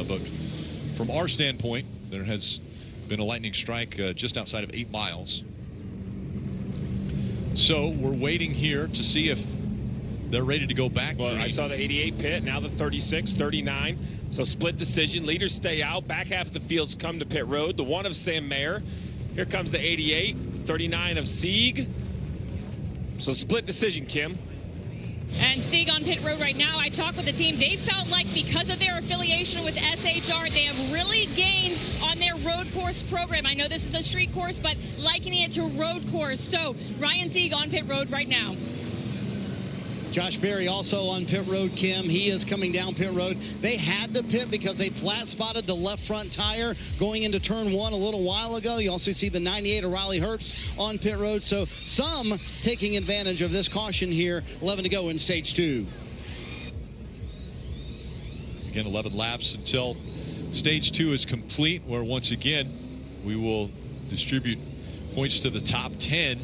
But from our standpoint, there has been a lightning strike just outside of 8 miles. So we're waiting here to see if they're ready to go back. Well, I saw the 88 pit, now the 36, 39. So split decision. Leaders stay out. Back half of the fields come to pit road. The 1 of Sam Mayer. Here comes the 88, 39 of Sieg. So split decision, Kim. And Sieg on pit road right now. I talked with the team. They felt like because of their affiliation with SHR, they have really gained on their road course program. I know this is a street course, but likening it to road course. So Ryan Sieg on pit road right now. Josh Berry also on pit road, Kim. He is coming down pit road. They had to pit because they flat spotted the left front tire going into turn 1 a little while ago. You also see the 98 of Riley Herbst on pit road. So some taking advantage of this caution here. 11 to go in stage 2. Again, 11 laps until stage 2 is complete, where once again we will distribute points to the top 10.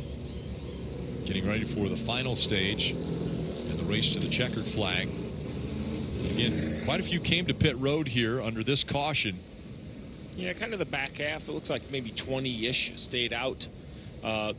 Getting ready for the final stage and the race to the checkered flag. Again, quite a few came to pit road here under this caution. Yeah, kind of the back half. It looks like maybe 20-ish stayed out.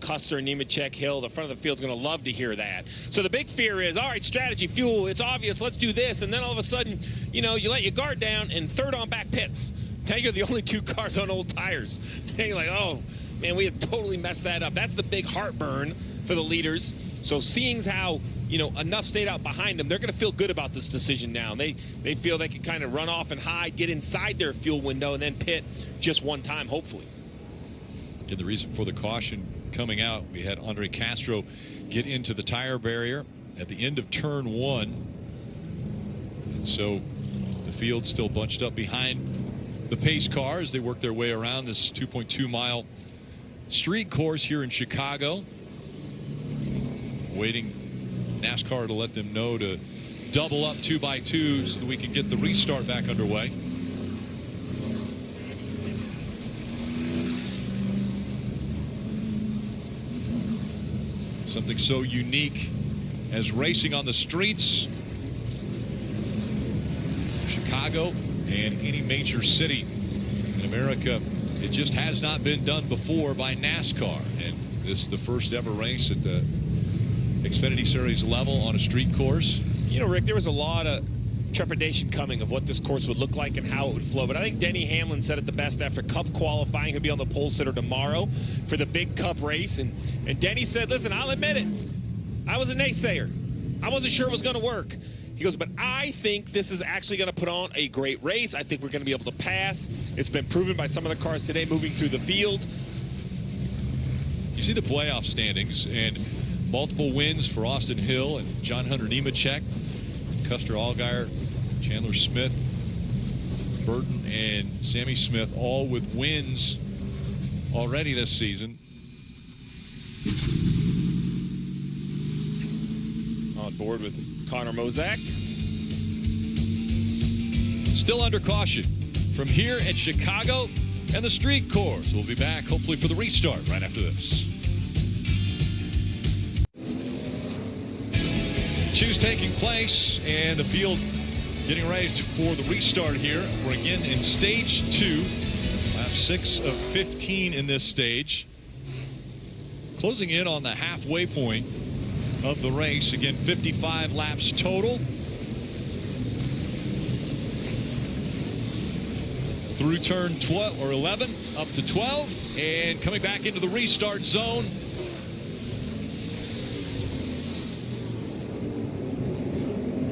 Custer, Nemechek, Hill, the front of the field's going to love to hear that. So the big fear is, all right, strategy, fuel, it's obvious, let's do this. And then all of a sudden, you know, you let your guard down and third on back pits. Now you're the only 2 cars on old tires. And you're like, oh, man, we have totally messed that up. That's the big heartburn for the leaders. So seeing how, you know, enough stayed out behind them, they're going to feel good about this decision now. They feel they can kind of run off and hide, get inside their fuel window, and then pit just one time, hopefully. Again, the reason for the caution coming out, we had Andre Castro get into the tire barrier at the end of turn 1. And so the field still bunched up behind the pace car as they work their way around this 2.2-mile street course here in Chicago. Waiting NASCAR to let them know to double up 2x2 so that we can get the restart back underway. Something so unique as racing on the streets, Chicago and any major city in America, it just has not been done before by NASCAR. And this is the first ever race at the Xfinity Series level on a street course. You know, Rick, there was a lot of trepidation coming of what this course would look like and how it would flow. But I think Denny Hamlin said it the best after Cup qualifying. He'll be on the pole sitter tomorrow for the big Cup race. And Denny said, listen, I'll admit it. I was a naysayer. I wasn't sure it was going to work. He goes, but I think this is actually going to put on a great race. I think we're going to be able to pass. It's been proven by some of the cars today moving through the field. You see the playoff standings and multiple wins for Austin Hill and John Hunter Nemechek, Custer Allgaier, Chandler Smith, Burton, and Sammy Smith, all with wins already this season. On board with Connor Mozak. Still under caution from here at Chicago and the street course. We'll be back hopefully for the restart right after this. Choose taking place and the field getting ready for the restart here. We're again in stage 2. Lap 6 of 15 in this stage. Closing in on the halfway point of the race. Again, 55 laps total. Through turn 12 or 11 up to 12 and coming back into the restart zone.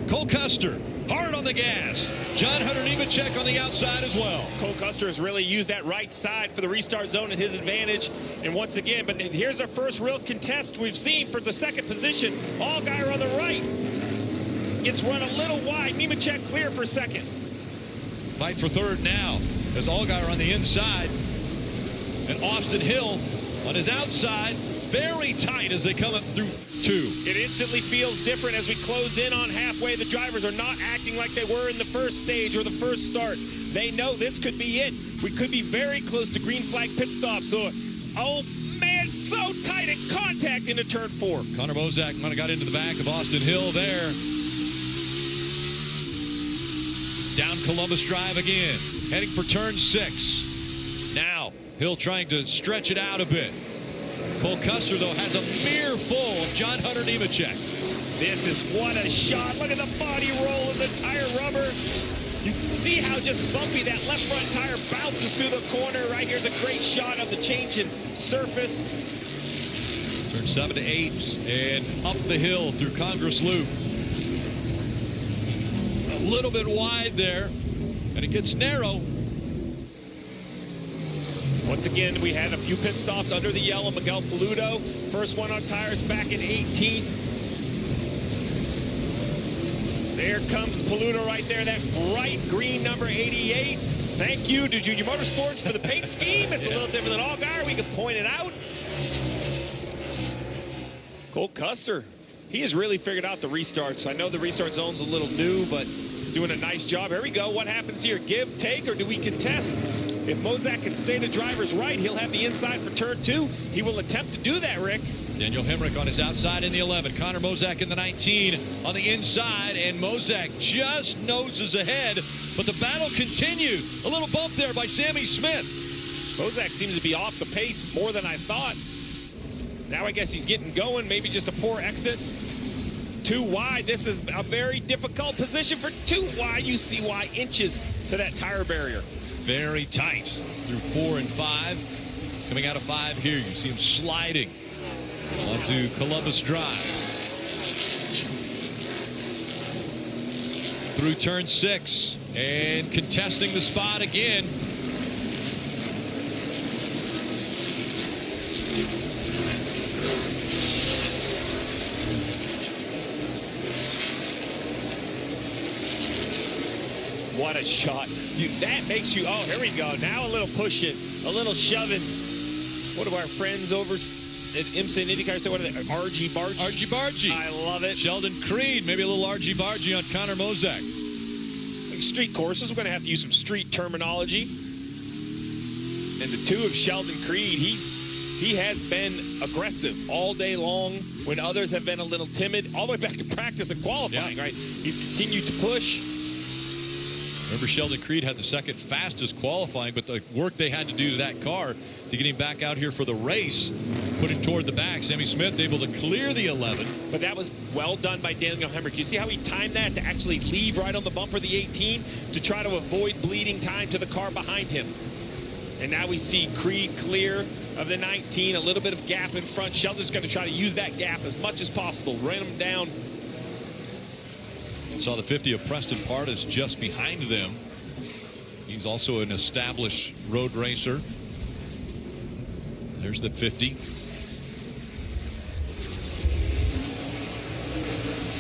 Cole Custer hard on the gas. John Hunter Nemechek on the outside as well. Cole Custer has really used that right side for the restart zone at his advantage. And once again, but here's our first real contest we've seen for the second position. Allgaier on the right. Gets run a little wide. Nemechek clear for second. Fight for third now as Allgaier on the inside. And Austin Hill on his outside. Very tight as they come up through 2. It instantly feels different as we close in on halfway. The drivers are not acting like they were in the first stage or the first start. They know this could be it. We could be very close to green flag pit stop. So, oh man, so tight at contact into turn 4. Connor Mozak might have got into the back of Austin Hill there. Down Columbus Drive again, heading for turn 6. Now, Hill trying to stretch it out a bit. Cole Custer, though, has a mirror full of John Hunter Nemechek. This is what a shot. Look at the body roll of the tire rubber. You can see how just bumpy that left front tire bounces through the corner. Right here's a great shot of the change in surface. Turn 7 to 8 and up the hill through Congress Loop. A little bit wide there, and it gets narrow. Once again, we had a few pit stops under the yellow. Miguel Paludo, first one on tires back in 18th. There comes Paludo right there, that bright green number 88. Thank you to Junior Motorsports for the paint scheme. It's a little different than Allgaier. We can point it out. Cole Custer, he has really figured out the restarts. I know the restart zone's a little new, but he's doing a nice job. Here we go. What happens here? Give, take, or do we contest? If Mozak can stay to driver's right, he'll have the inside for turn 2. He will attempt to do that, Rick. Daniel Hemrick on his outside in the 11. Connor Mozak in the 19 on the inside, and Mozak just noses ahead, but the battle continued. A little bump there by Sammy Smith. Mozak seems to be off the pace more than I thought. Now I guess he's getting going, maybe just a poor exit. Too wide. This is a very difficult position for too wide. You see why inches to that tire barrier. Very tight through 4 and 5. Coming out of 5 here, you see him sliding onto Columbus Drive. Through turn 6 and contesting the spot again. What a shot. That makes you, oh, here we go. Now a little pushing, a little shoving. What do our friends over at IMSA and IndyCar say? What are they? Argy Bargy? Argy Bargy. I love it. Sheldon Creed, maybe a little Argy Bargy on Connor Mozak. Like street courses, we're going to have to use some street terminology. And the 2 of Sheldon Creed, he has been aggressive all day long when others have been a little timid, all the way back to practice and qualifying, right? He's continued to push. Remember, Sheldon Creed had the second fastest qualifying, but the work they had to do to that car to get him back out here for the race, put it toward the back. Sammy Smith able to clear the 11. But that was well done by Daniel Hemrick. You see how he timed that to actually leave right on the bumper of the 18 to try to avoid bleeding time to the car behind him. And now we see Creed clear of the 19, a little bit of gap in front. Sheldon's going to try to use that gap as much as possible, run him down. Saw the 50 of Preston Partis just behind them. He's also an established road racer. There's the 50.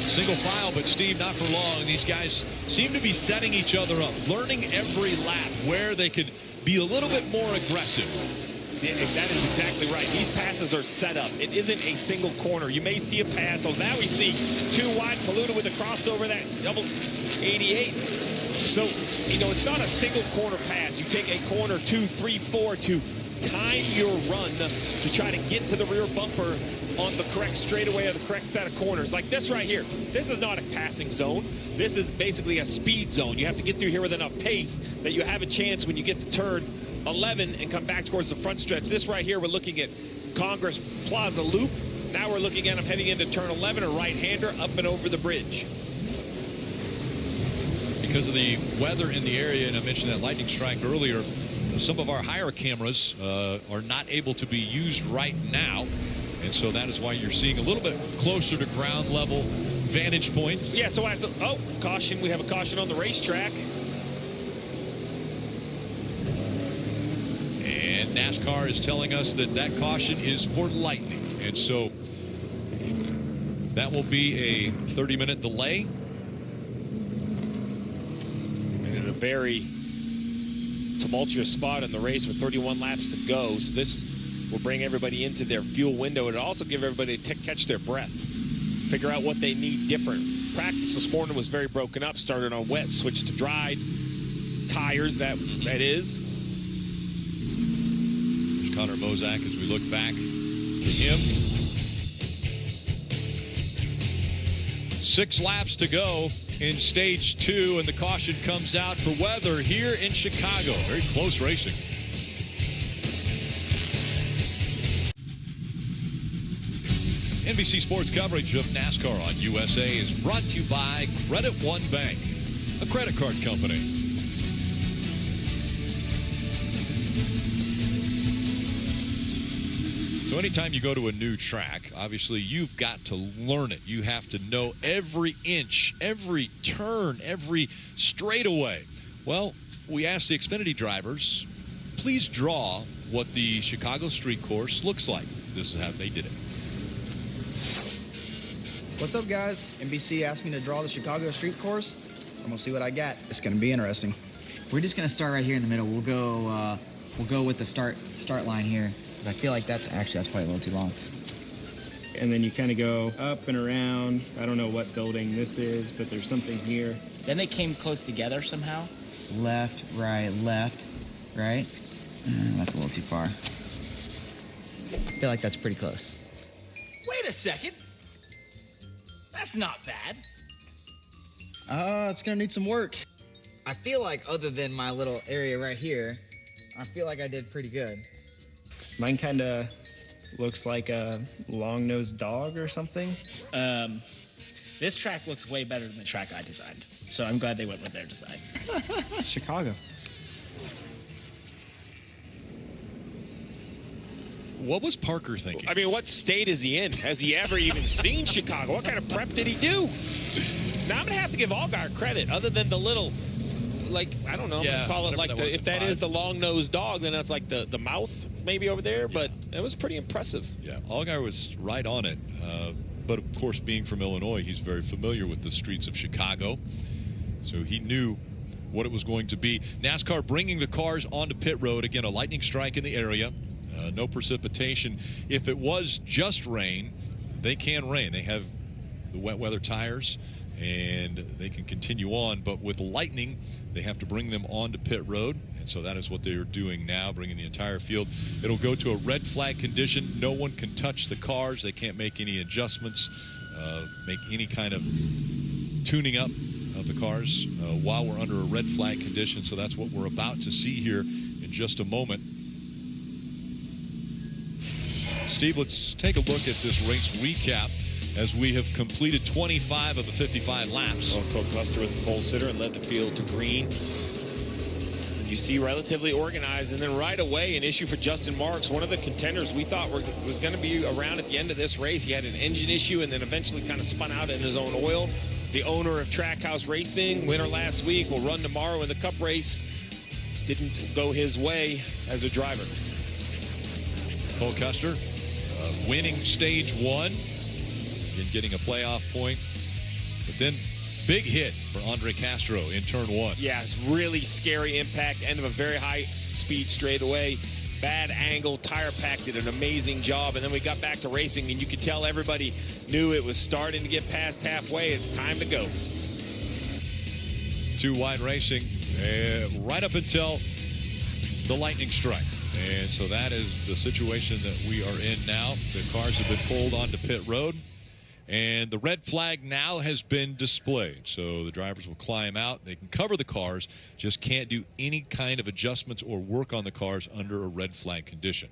Single file, but Steve, not for long. These guys seem to be setting each other up, learning every lap where they could be a little bit more aggressive. Yeah, that is exactly right. These passes are set up. It isn't a single corner. You may see a pass. So now we see 2 wide, Paluda with a crossover, that double 88. So, you know, it's not a single corner pass. You take a corner, 2, 3, 4 to time your run to try to get to the rear bumper on the correct straightaway or the correct set of corners. Like this right here. This is not a passing zone. This is basically a speed zone. You have to get through here with enough pace that you have a chance when you get to turn 11 and come back towards the front stretch. This right here, we're looking at Congress Plaza Loop. Now we're looking at him heading into turn 11, a right-hander up and over the bridge. Because of the weather in the area, and I mentioned that lightning strike earlier, some of our higher cameras are not able to be used right now. And so that is why you're seeing a little bit closer to ground level vantage points. Yeah, so I have to, oh, caution. We have a caution on the racetrack. And NASCAR is telling us that that caution is for lightning. And so that will be a 30-minute delay. And in a very tumultuous spot in the race with 31 laps to go. So this will bring everybody into their fuel window. It'll also give everybody to catch their breath, figure out what they need different. Practice this morning was very broken up, started on wet, switched to dried tires, that is. There's Connor Mozak as we look back to him. 6 laps to go in stage 2, and the caution comes out for weather here in Chicago. Very close racing. NBC Sports coverage of NASCAR on USA is brought to you by Credit One Bank, a credit card company. So anytime you go to a new track, obviously you've got to learn it. You have to know every inch, every turn, every straightaway. Well, we asked the Xfinity drivers, please draw what the Chicago street course looks like. This is how they did it. What's up, guys? NBC asked me to draw the Chicago street course. I'm gonna see what I got. It's gonna be interesting. We're just gonna start right here in the middle. We'll go with the start line here, because I feel like that's probably a little too long. And then you kind of go up and around. I don't know what building this is, but there's something here. Then they came close together somehow. Left, right. That's a little too far. I feel like that's pretty close. Wait a second. That's not bad. It's gonna need some work. I feel like other than my little area right here, I feel like I did pretty good. Mine kind of looks like a long-nosed dog or something. This track looks way better than the track I designed. So I'm glad they went with their design. Chicago. What was Parker thinking? I mean, what state is he in? Has he ever even seen Chicago? What kind of prep did he do? Now, I'm going to have to give Allgaier credit, other than the little, like, I don't know, I'm going to call it like, if that is the long-nosed dog, then that's like the mouth maybe over there, but it was pretty impressive. Yeah, Allgaier was right on it. But, of course, being from Illinois, he's very familiar with the streets of Chicago. So he knew what it was going to be. NASCAR bringing the cars onto pit road. Again, a lightning strike in the area. No precipitation. If it was just rain, they can rain. They have the wet weather tires, and they can continue on. But with lightning, they have to bring them onto pit road. And so that is what they are doing now, bringing the entire field. It'll go to a red flag condition. No one can touch the cars. They can't make any adjustments, make any kind of tuning up of the cars while we're under a red flag condition. So that's what we're about to see here in just a moment. Steve, let's take a look at this race recap as we have completed 25 of the 55 laps. Well, Cole Custer was the pole sitter and led the field to green. You see relatively organized, and then right away an issue for Justin Marks, one of the contenders we thought was going to be around at the end of this race. He had an engine issue and then eventually kind of spun out in his own oil. The owner of Trackhouse Racing, winner last week, will run tomorrow in the Cup race. Didn't go his way as a driver. Cole Custer winning stage one and getting a playoff point, but then big hit for Andre Castro in turn one. Yeah, it's really scary impact, end of a very high speed straightaway. Bad angle, tire pack did an amazing job, and then we got back to racing, and you could tell everybody knew it was starting to get past halfway. It's time to go. Two wide racing right up until the lightning strike. And so that is the situation that we are in now. The cars have been pulled onto pit road, and the red flag now has been displayed. So the drivers will climb out. They can cover the cars, just can't do any kind of adjustments or work on the cars under a red flag condition.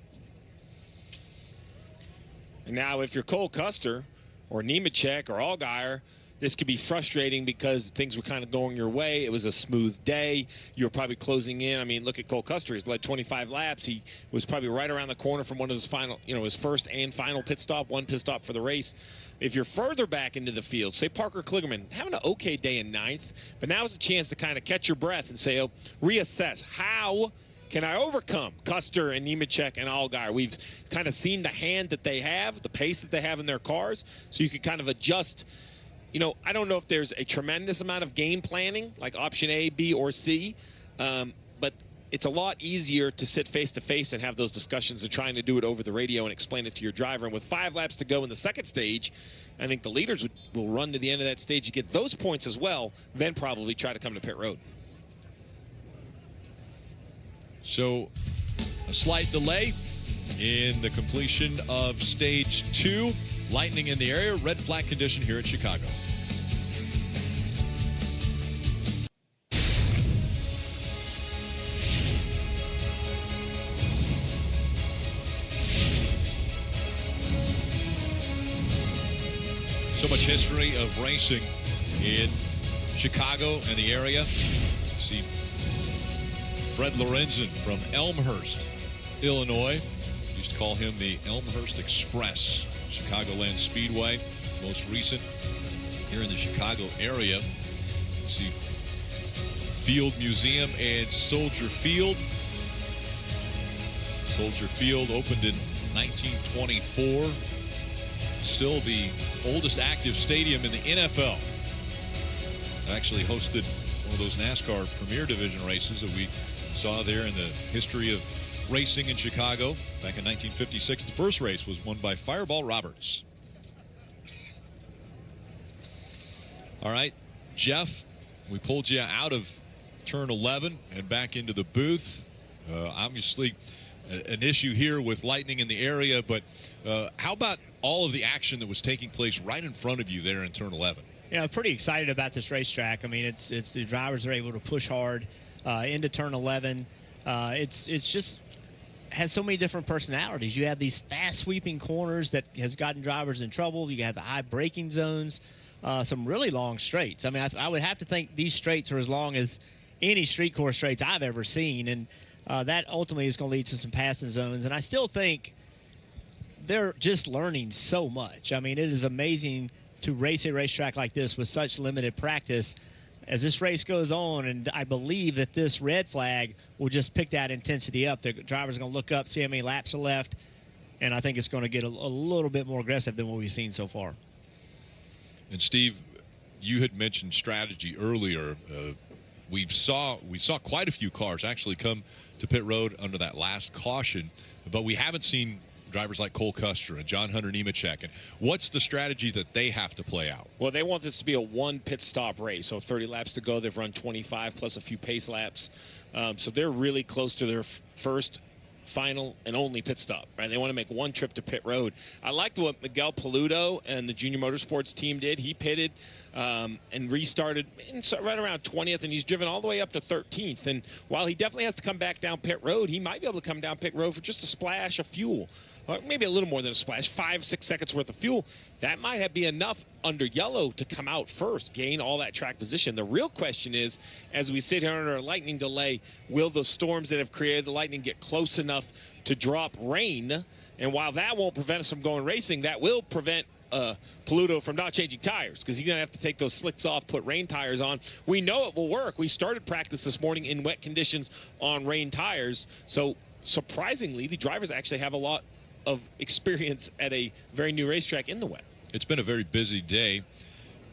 And now if you're Cole Custer or Nemechek or Allgaier, this could be frustrating because things were kind of going your way. It was a smooth day. You were probably closing in. I mean, look at Cole Custer. He's led 25 laps. He was probably right around the corner from one of his final, his first and final pit stop, one pit stop for the race. If you're further back into the field, say Parker Kligerman, having an okay day in ninth, but now is a chance to kind of catch your breath and say, reassess. How can I overcome Custer and Nemechek and Allgaier? We've kind of seen the hand that they have, the pace that they have in their cars, so you can kind of adjust. I don't know if there's a tremendous amount of game planning, like option A, B, or C, but it's a lot easier to sit face-to-face and have those discussions than trying to do it over the radio and explain it to your driver. And with 5 laps to go in the second stage, I think the leaders will run to the end of that stage to get those points as well, then probably try to come to pit road. So a slight delay in the completion of stage 2. Lightning in the area, red flag condition here at Chicago. So much history of racing in Chicago and the area. You see Fred Lorenzen from Elmhurst, Illinois. Used to call him the Elmhurst Express. Chicagoland Speedway, most recent here in the Chicago area. You see Field Museum and Soldier Field. Soldier Field opened in 1924. Still the oldest active stadium in the NFL. Actually hosted one of those NASCAR Premier Division races that we saw there in the history of racing in Chicago back in 1956. The first race was won by Fireball Roberts. All right, Jeff, we pulled you out of turn 11 and back into the booth. Obviously an issue here with lightning in the area, but how about all of the action that was taking place right in front of you there in turn 11. Yeah, I'm pretty excited about this racetrack. I mean, it's the drivers are able to push hard into turn 11. It's just has so many different personalities. You have these fast sweeping corners that has gotten drivers in trouble. You have the high braking zones, some really long straights. I mean, I would have to think these straights are as long as any street course straights I've ever seen, and that ultimately is going to lead to some passing zones. And I still think they're just learning so much. I mean, it is amazing to race a racetrack like this with such limited practice. As this race goes on, and I believe that this red flag will just pick that intensity up. The drivers are going to look up, see how many laps are left, and I think it's going to get a little bit more aggressive than what we've seen so far. And Steve, you had mentioned strategy earlier. We saw quite a few cars actually come to pit road under that last caution, but we haven't seen drivers like Cole Custer and John Hunter Nemechek. And what's the strategy that they have to play out? Well, they want this to be a one pit stop race. So 30 laps to go. They've run 25 plus a few pace laps. So they're really close to their first, final, and only pit stop, right? They want to make one trip to pit road. I liked what Miguel Paludo and the Junior Motorsports team did. He pitted and restarted right around 20th, and he's driven all the way up to 13th. And while he definitely has to come back down pit road, he might be able to come down pit road for just a splash of fuel. Or maybe a little more than a splash, 5-6 seconds worth of fuel. That might be enough under yellow to come out first, gain all that track position. The real question is, as we sit here under a lightning delay, will the storms that have created the lightning get close enough to drop rain? And while that won't prevent us from going racing, that will prevent Paludo from not changing tires, because he's going to have to take those slicks off, put rain tires on. We know it will work. We started practice this morning in wet conditions on rain tires. So surprisingly, the drivers actually have a lot of experience at a very new racetrack in the wet. It's been a very busy day.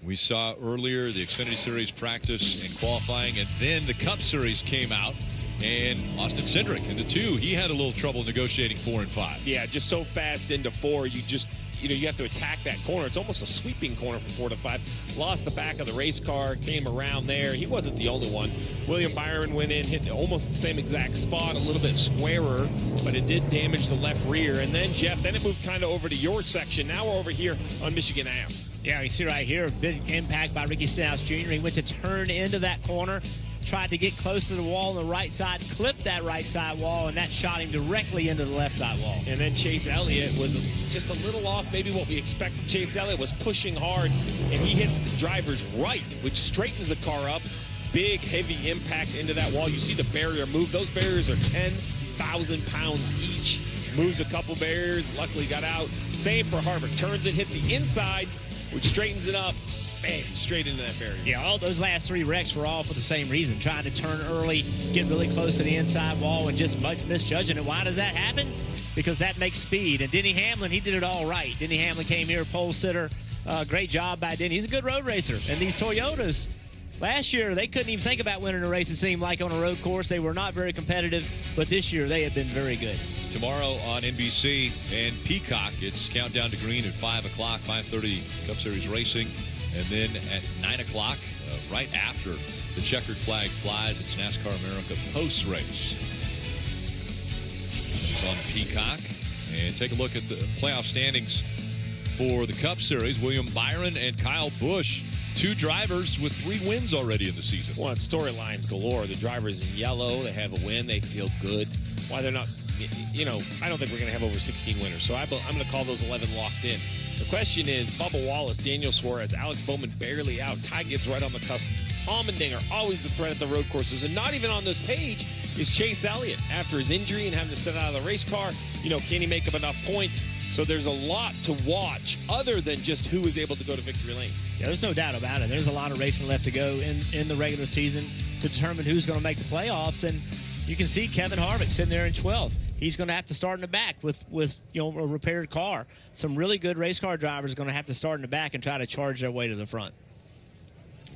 We saw earlier the Xfinity Series practice and qualifying, and then the Cup Series came out, and Austin Cindric into 2. He had a little trouble negotiating 4 and 5. Yeah, just so fast into 4, you have to attack that corner. It's almost a sweeping corner from 4 to 5. Lost the back of the race car, came around there. He wasn't the only one. William Byron went in, hit almost the same exact spot, a little bit squarer, but it did damage the left rear. And then, Jeff, it moved kind of over to your section. Now we're over here on Michigan Ave. Yeah, you see right here, a big impact by Ricky Stenhouse Jr. He went to turn into that corner, tried to get close to the wall on the right side, clipped that right side wall, and that shot him directly into the left side wall. And then Chase Elliott was just a little off. Maybe what we expect from Chase Elliott was pushing hard, and he hits the driver's right, which straightens the car up. Big, heavy impact into that wall. You see the barrier move. Those barriers are 10,000 pounds each. Moves a couple barriers, luckily got out. Same for Harvick. Turns it, hits the inside, which straightens it up. Bang, straight into that barrier. Yeah, all those last 3 wrecks were all for the same reason. Trying to turn early, get really close to the inside wall, and just misjudging it. Why does that happen? Because that makes speed. And Denny Hamlin, he did it all right. Denny Hamlin came here, pole sitter. Great job by Denny. He's a good road racer. And these Toyotas, last year, they couldn't even think about winning a race, it seemed like, on a road course. They were not very competitive, but this year they have been very good. Tomorrow on NBC and Peacock, it's Countdown to Green at 5 o'clock, 5:30 Cup Series Racing. And then at 9 o'clock, right after the checkered flag flies, it's NASCAR America post-race. It's on Peacock. And take a look at the playoff standings for the Cup Series. William Byron and Kyle Busch, 2 drivers with 3 wins already in the season. Well, it's storylines galore. The drivers in yellow, they have a win. They feel good. Why they're not, I don't think we're going to have over 16 winners. So I'm going to call those 11 locked in. The question is, Bubba Wallace, Daniel Suarez, Alex Bowman barely out, Ty Gibbs right on the cusp. Allmendinger always the threat at the road courses. And not even on this page is Chase Elliott. After his injury and having to sit out of the race car, can he make up enough points? So there's a lot to watch other than just who is able to go to victory lane. Yeah, there's no doubt about it. There's a lot of racing left to go in the regular season to determine who's going to make the playoffs. And you can see Kevin Harvick sitting there in 12th. He's going to have to start in the back with a repaired car. Some really good race car drivers are going to have to start in the back and try to charge their way to the front.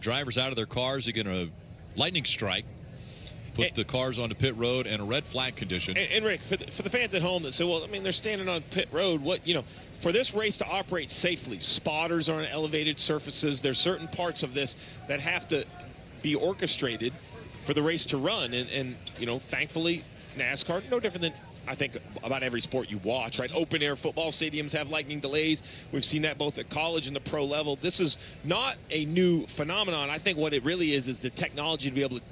Drivers out of their cars are going to lightning strike, put the cars onto pit road and a red flag condition. And Rick, for the fans at home that say, well, they're standing on pit road. For this race to operate safely, spotters are on elevated surfaces. There's certain parts of this that have to be orchestrated for the race to run. And thankfully, NASCAR, no different than I think, about every sport you watch, right? Open air football stadiums have lightning delays. We've seen that both at college and the pro level. This is not a new phenomenon. I think what it really is the technology to be able to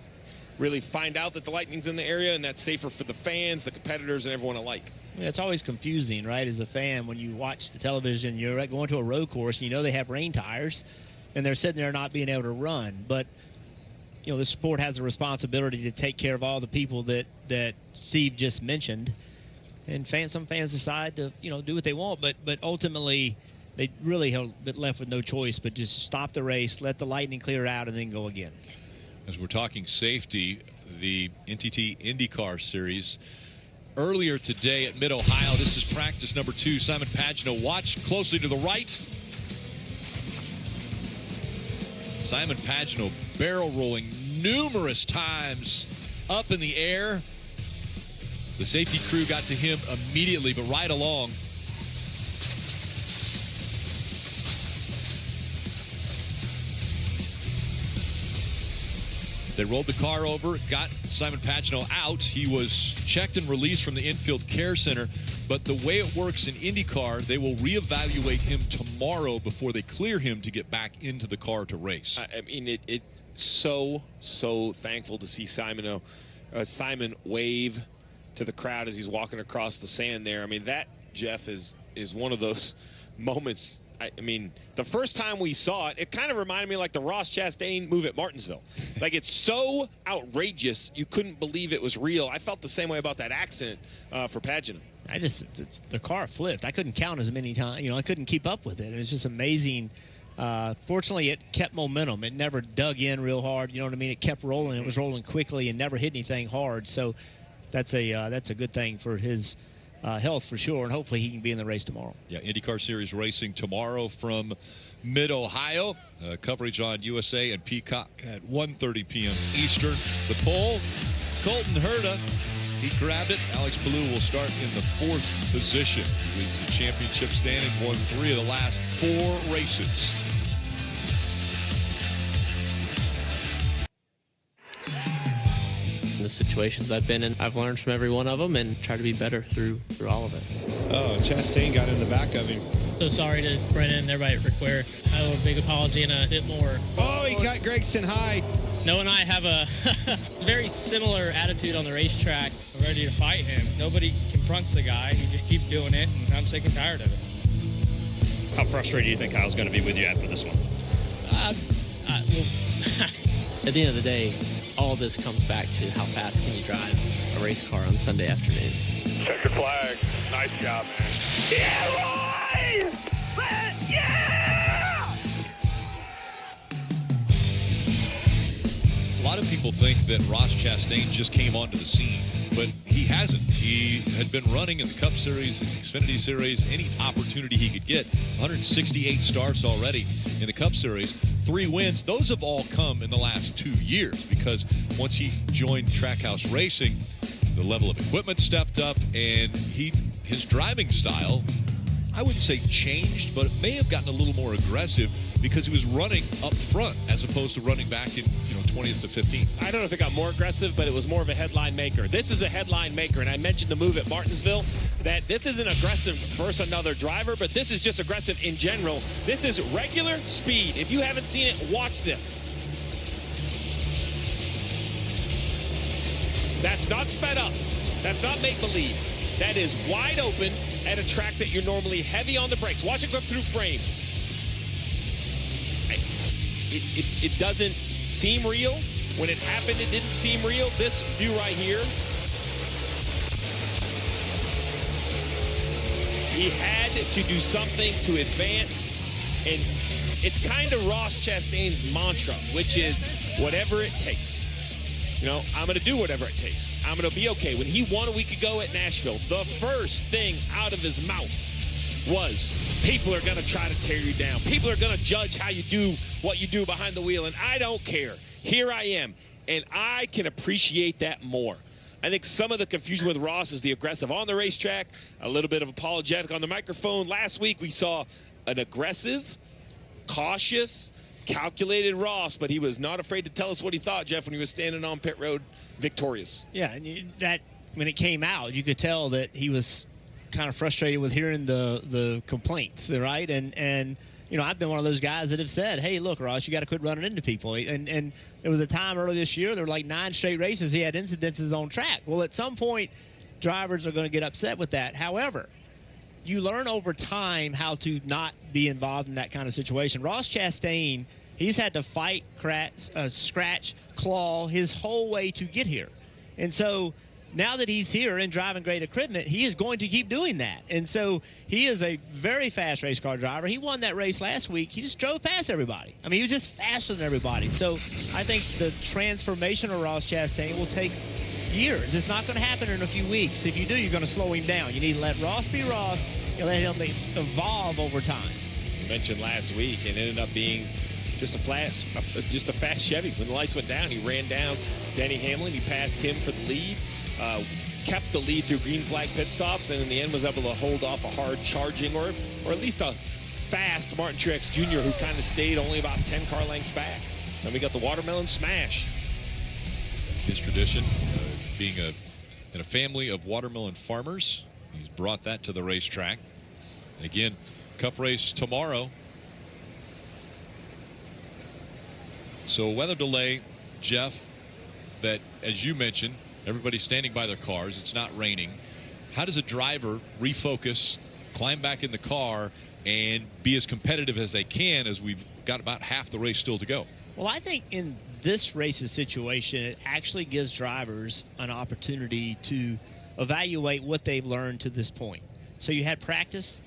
really find out that the lightning's in the area, and that's safer for the fans, the competitors, and everyone alike. Yeah, it's always confusing, right, as a fan when you watch the television. You're going to a road course, and you know they have rain tires, and they're sitting there not being able to run. But, you know, the sport has a responsibility to take care of all the people that Steve just mentioned. And some fans decide to, you know, do what they want, but ultimately they really have been left with no choice but just stop the race, let the lightning clear out, and then go again. As we're talking safety, the NTT IndyCar Series earlier today at Mid-Ohio. This is practice number 2. Simon Pagenaud, watch closely to the right. Simon Pagenaud barrel rolling numerous times up in the air. The safety crew got to him immediately, but right along. They rolled the car over, got Simon Pagenaud out. He was checked and released from the infield care center. But the way it works in IndyCar, they will reevaluate him tomorrow before they clear him to get back into the car to race. I mean, it's so thankful to see Simon wave to the crowd as he's walking across the sand there. I mean, that, Jeff, is one of those moments. I mean, the first time we saw it, it kind of reminded me like the Ross Chastain move at Martinsville. Like, it's so outrageous, you couldn't believe it was real. I felt the same way about that accident for Pagenaud. The car flipped. I couldn't count as many times. You know, I couldn't keep up with it. It was just amazing. Fortunately, it kept momentum. It never dug in real hard. You know what I mean? It kept rolling. It was rolling quickly and never hit anything hard. So that's a good thing for his health for sure, and hopefully he can be in the race tomorrow. Yeah, IndyCar Series racing tomorrow from Mid-Ohio. Coverage on USA and Peacock at 1:30 p.m. Eastern. The pole, Colton Herta, he grabbed it. Alex Palou will start in the 4th position. He leads the championship standing, won 3 of the last 4 races. The situations I've been in, I've learned from every one of them and try to be better through all of it. Oh, Chastain got in the back of him. So sorry to Brennan and everybody at Rick Ware. I owe a big apology and a bit more. Oh, he got Gragson high. Noah and I have a very similar attitude on the racetrack. I'm ready to fight him. Nobody confronts the guy. He just keeps doing it, and I'm sick and tired of it. How frustrated do you think Kyle's going to be with you after this one? At the end of the day, all this comes back to how fast can you drive a race car on Sunday afternoon. Check your flag. Nice job, man. Yeah, Roy! Yeah! A lot of people think that Ross Chastain just came onto the scene, but he hasn't. He had been running in the Cup Series, the Xfinity Series, any opportunity he could get. 168 starts already in the Cup Series. 3 wins. Those have all come in the last 2 years because once he joined Trackhouse Racing, the level of equipment stepped up, and his driving style, I wouldn't say changed, but it may have gotten a little more aggressive because he was running up front as opposed to running back in 20th to 15th. I don't know if it got more aggressive, but it was more of a headline maker. This is a headline maker, and I mentioned the move at Martinsville, that this isn't aggressive versus another driver, but this is just aggressive in general. This is regular speed. If you haven't seen it, watch this. That's not sped up. That's not make-believe. That is wide open at a track that you're normally heavy on the brakes. Watch it go through frame. It doesn't seem real. When it happened, it didn't seem real. This view right here, he had to do something to advance, and it's kind of Ross Chastain's mantra, which is whatever it takes. You know, I'm going to do whatever it takes. I'm going to be okay. When he won a week ago at Nashville, the first thing out of his mouth was, people are going to try to tear you down. People are going to judge how you do what you do behind the wheel, and I don't care. Here I am, and I can appreciate that more. I think some of the confusion with Ross is the aggressive on the racetrack, a little bit of apologetic on the microphone. Last week we saw an aggressive, cautious, calculated Ross, but he was not afraid to tell us what he thought, Jeff, when he was standing on pit road victorious. Yeah, and that when it came out, you could tell that he was kind of frustrated with hearing the complaints, right? And you know, I've been one of those guys that have said, hey, look, Ross, you got to quit running into people. And there was a time early this year, there were like 9 straight races he had incidences on track. Well, at some point, drivers are going to get upset with that. However, you learn over time how to not be involved in that kind of situation. Ross Chastain, he's had to fight, scratch, claw his whole way to get here. And so now that he's here and driving great equipment, he is going to keep doing that. And so he is a very fast race car driver. He won that race last week. He just drove past everybody. I mean, he was just faster than everybody. So I think the transformation of Ross Chastain will take years. It's not going to happen in a few weeks. If you do, you're going to slow him down. You need to let Ross be Ross and let him evolve over time. You mentioned last week, and it ended up being just a fast Chevy. When the lights went down, he ran down Denny Hamlin. He passed him for the lead. Kept the lead through green flag pit stops, and in the end was able to hold off a hard charging or at least a fast Martin Truex Jr. who kind of stayed only about 10 car lengths back. Then we got the watermelon smash. His tradition, being in a family of watermelon farmers, he's brought that to the racetrack. And again, Cup race tomorrow. So weather delay, Jeff, that as you mentioned, everybody's standing by their cars. It's not raining. How does a driver refocus, climb back in the car, and be as competitive as they can as we've got about half the race still to go? Well, I think in this race's situation, it actually gives drivers an opportunity to evaluate what they've learned to this point. So you had practice,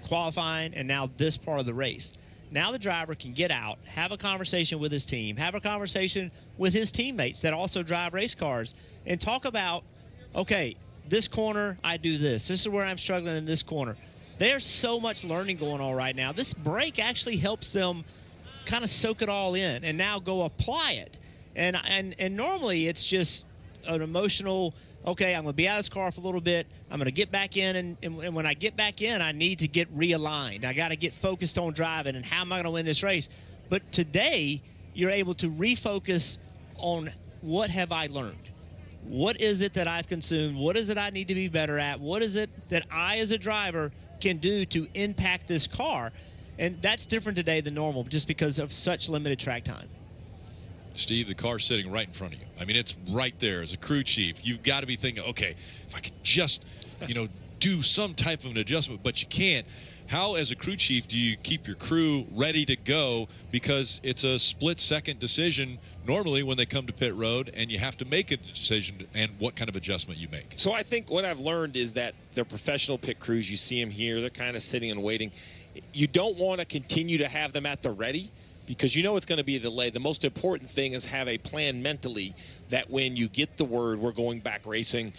qualifying, and now this part of the race. Now the driver can get out, have a conversation with his team, have a conversation with his teammates that also drive race cars, and talk about, okay, this corner, I do this. This is where I'm struggling in this corner. There's so much learning going on right now. This break actually helps them kind of soak it all in and now go apply it. And normally it's just an emotional, okay, I'm going to be out of this car for a little bit. I'm going to get back in, and when I get back in, I need to get realigned. I got to get focused on driving and how am I going to win this race. But today, you're able to refocus on what have I learned? What is it that I've consumed? What is it I need to be better at? What is it that I, as a driver, can do to impact this car? And that's different today than normal just because of such limited track time. Steve, the car's sitting right in front of you. I mean, it's right there. As a crew chief, you've got to be thinking, okay, if I could just, do some type of an adjustment, but you can't. How, as a crew chief, do you keep your crew ready to go? Because it's a split-second decision normally when they come to pit road, and you have to make a decision and what kind of adjustment you make. So I think what I've learned is that they're professional pit crews. You see them here. They're kind of sitting and waiting. You don't want to continue to have them at the ready because you know it's going to be a delay. The most important thing is have a plan mentally that when you get the word we're going back racing,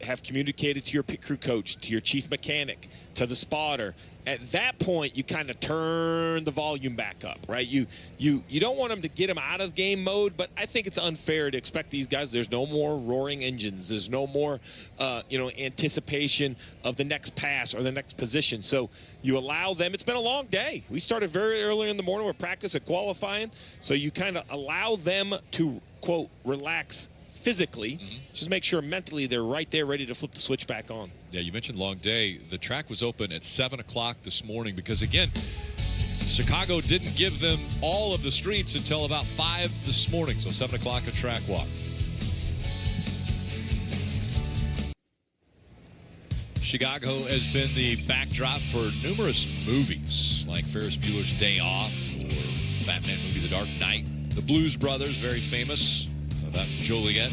have communicated to your pit crew coach, to your chief mechanic, to the spotter. At that point, you kind of turn the volume back up, right? You don't want them to get them out of game mode, but I think it's unfair to expect these guys. There's no more roaring engines. There's no more, anticipation of the next pass or the next position. So you allow them. It's been a long day. We started very early in the morning with practice and qualifying. So you kind of allow them to, quote, relax physically, just make sure mentally they're right there ready to flip the switch back on. Yeah, you mentioned long day. The track was open at 7 o'clock this morning because, again, Chicago didn't give them all of the streets until about 5 this morning, so 7 o'clock a track walk. Chicago has been the backdrop for numerous movies like Ferris Bueller's Day Off or Batman movie The Dark Knight. The Blues Brothers, very famous, about Joliet.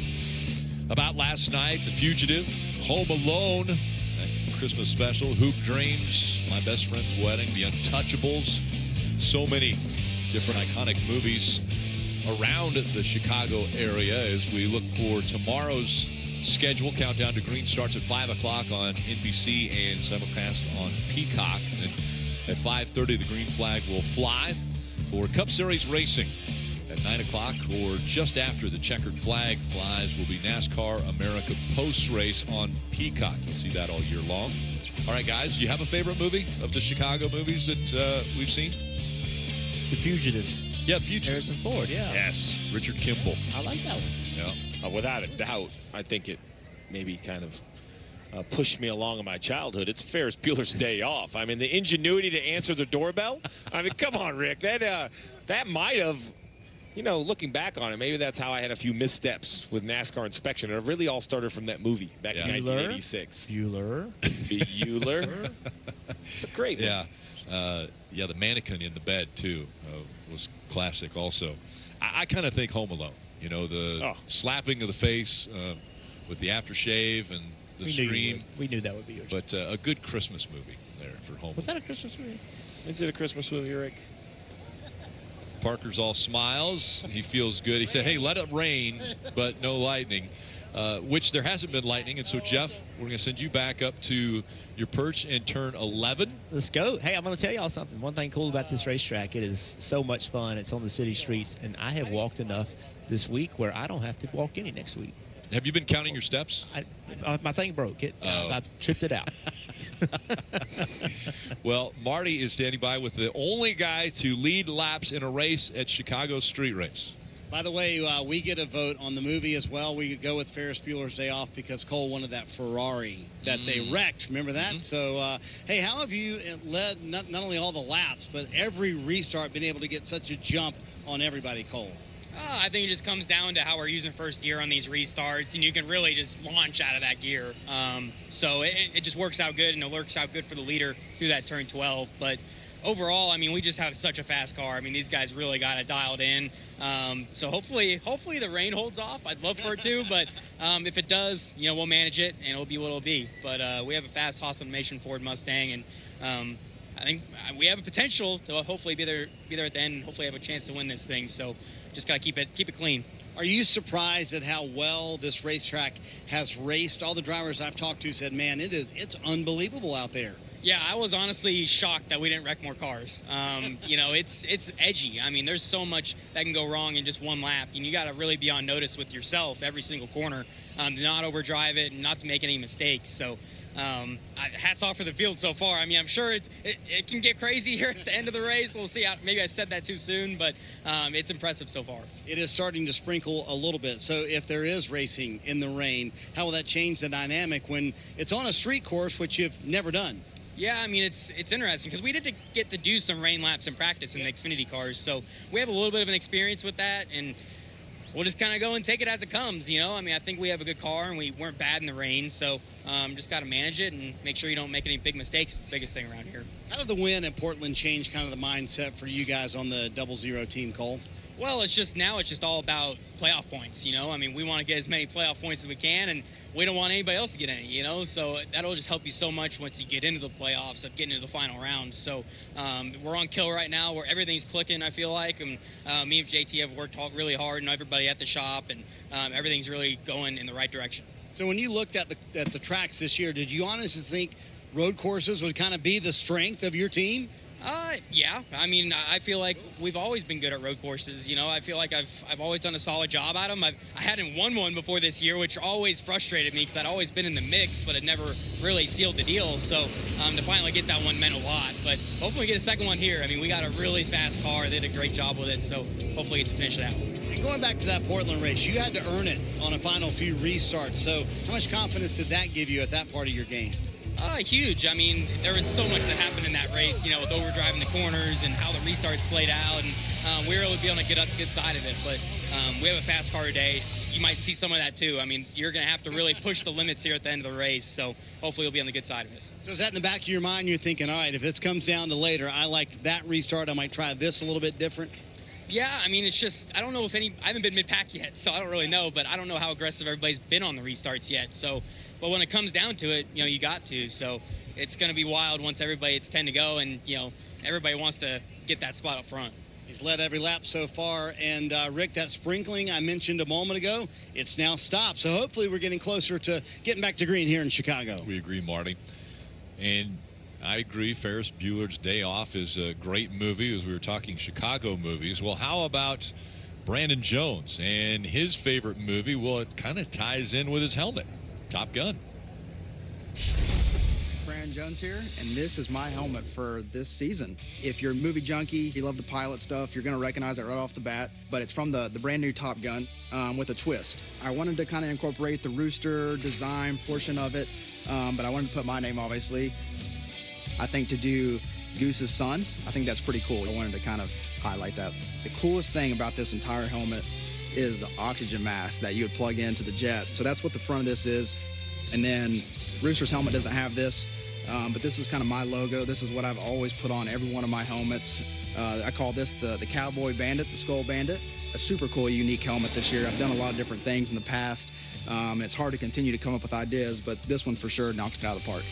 About last night, The Fugitive, Home Alone, that Christmas special, Hoop Dreams, My Best Friend's Wedding, The Untouchables. So many different iconic movies around the Chicago area as we look for tomorrow's schedule. Countdown to Green starts at 5 o'clock on NBC and simulcast on Peacock. And at 5:30, the green flag will fly for Cup Series racing. At 9 o'clock or just after the checkered flag flies will be NASCAR America Post Race on Peacock. You'll see that all year long. All right, guys, you have a favorite movie of the Chicago movies that we've seen? The Fugitive. Yeah, Fugitive. Harrison Ford, yeah. Yes, Richard Kimball. I like that one. Yeah. Without a doubt, I think it maybe kind of pushed me along in my childhood. It's Ferris Bueller's Day Off. I mean, the ingenuity to answer the doorbell. I mean, come on, Rick. That might have, looking back on it, maybe that's how I had a few missteps with NASCAR inspection. It really all started from that movie back in 1986. Bueller. Bueller. It's a great movie. The mannequin in the bed, too, was classic also. I kind of think Home Alone. The slapping of the face with the aftershave and the scream. We knew that would be yours. But a good Christmas movie there for Home Alone. Was that a Christmas movie? Is it a Christmas movie, Rick? Parker's all smiles. He feels good. He said, hey, let it rain, but no lightning, which there hasn't been lightning. And so, Jeff, we're going to send you back up to your perch in turn 11. Let's go. Hey, I'm going to tell y'all something. One thing cool about this racetrack, it is so much fun. It's on the city streets, and I have walked enough this week where I don't have to walk any next week. Have you been counting your steps? My thing broke. I tripped it out. Well, Marty is standing by with the only guy to lead laps in a race at Chicago Street Race. By the way, we get a vote on the movie as well. We could go with Ferris Bueller's Day Off because Cole wanted that Ferrari that they wrecked. Remember that? So, hey, how have you led not only all the laps, but every restart been able to get such a jump on everybody, Cole? I think it just comes down to how we're using first gear on these restarts, and you can really just launch out of that gear. So it just works out good, and it works out good for the leader through that turn 12. But overall, I mean, we just have such a fast car. I mean, these guys really got it dialed in. So hopefully the rain holds off. I'd love for it to, but if it does, we'll manage it, and it'll be what it'll be. But we have a fast Haas Automation Ford Mustang, and I think we have a potential to hopefully be there at the end, and hopefully have a chance to win this thing. So just got to keep it clean. Are you surprised at how well this racetrack has raced? All the drivers I've talked to said, man, it's unbelievable out there. Yeah, I was honestly shocked that we didn't wreck more cars. It's edgy. I mean, there's so much that can go wrong in just one lap, and you got to really be on notice with yourself every single corner, to not overdrive it and not to make any mistakes. So hats off for the field so far. I mean, I'm sure it can get crazy here at the end of the race. We'll see. Maybe I said that too soon, but it's impressive so far. It is starting to sprinkle a little bit. So if there is racing in the rain, how will that change the dynamic when it's on a street course, which you've never done? Yeah, I mean, it's interesting because we did get to do some rain laps in practice in the Xfinity cars. So we have a little bit of an experience with that, and we'll just kind of go and take it as it comes, I mean, I think we have a good car, and we weren't bad in the rain, so just got to manage it and make sure you don't make any big mistakes. The biggest thing around here. How did the win at Portland change kind of the mindset for you guys on the 00 team, Cole? Well, it's just all about playoff points, I mean, we want to get as many playoff points as we can, and we don't want anybody else to get any, so that'll just help you so much once you get into the playoffs of getting into the final round. So we're on kill right now where everything's clicking, I feel like, and me and JT have worked really hard, and everybody at the shop, and everything's really going in the right direction. So when you looked at the tracks this year, did you honestly think road courses would kind of be the strength of your team? Yeah. I mean, I feel like we've always been good at road courses. I feel like I've always done a solid job at them. I hadn't won one before this year, which always frustrated me because I'd always been in the mix, but it never really sealed the deal. So to finally get that one meant a lot. But hopefully we get a second one here. I mean, we got a really fast car. They did a great job with it. So hopefully we get to finish it out. And going back to that Portland race, you had to earn it on a final few restarts. So how much confidence did that give you at that part of your game? Huge. I mean, there was so much that happened in that race, with overdriving the corners and how the restarts played out, and we were able to be on a good side of it. But we have a fast car today. You might see some of that too. I mean, you're going to have to really push the limits here at the end of the race, so hopefully you'll be on the good side of it. So is that in the back of your mind? You're thinking, all right, if this comes down to later, I liked that restart, I might try this a little bit different? Yeah, I mean, it's just, I don't know if I haven't been mid-pack yet, so I don't really know, but I don't know how aggressive everybody's been on the restarts yet. So, but when it comes down to it, you got to. So it's going to be wild once it's 10 to go, and, everybody wants to get that spot up front. He's led every lap so far, and Rick, that sprinkling I mentioned a moment ago, it's now stopped. So hopefully we're getting closer to getting back to green here in Chicago. We agree, Marty. And I agree, Ferris Bueller's Day Off is a great movie, as we were talking Chicago movies. Well, how about Brandon Jones and his favorite movie? Well, it kind of ties in with his helmet, Top Gun. Brandon Jones here, and this is my helmet for this season. If you're a movie junkie, you love the pilot stuff, you're gonna recognize it right off the bat, but it's from the brand new Top Gun with a twist. I wanted to kind of incorporate the rooster design portion of it, but I wanted to put my name, obviously. I think to do Goose's son, I think that's pretty cool. I wanted to kind of highlight that. The coolest thing about this entire helmet is the oxygen mask that you would plug into the jet. So that's what the front of this is. And then Rooster's helmet doesn't have this, but this is kind of my logo. This is what I've always put on every one of my helmets. I call this the Cowboy Bandit, the Skull Bandit. A super cool, unique helmet this year. I've done a lot of different things in the past. And it's hard to continue to come up with ideas, but this one for sure knocked it out of the park.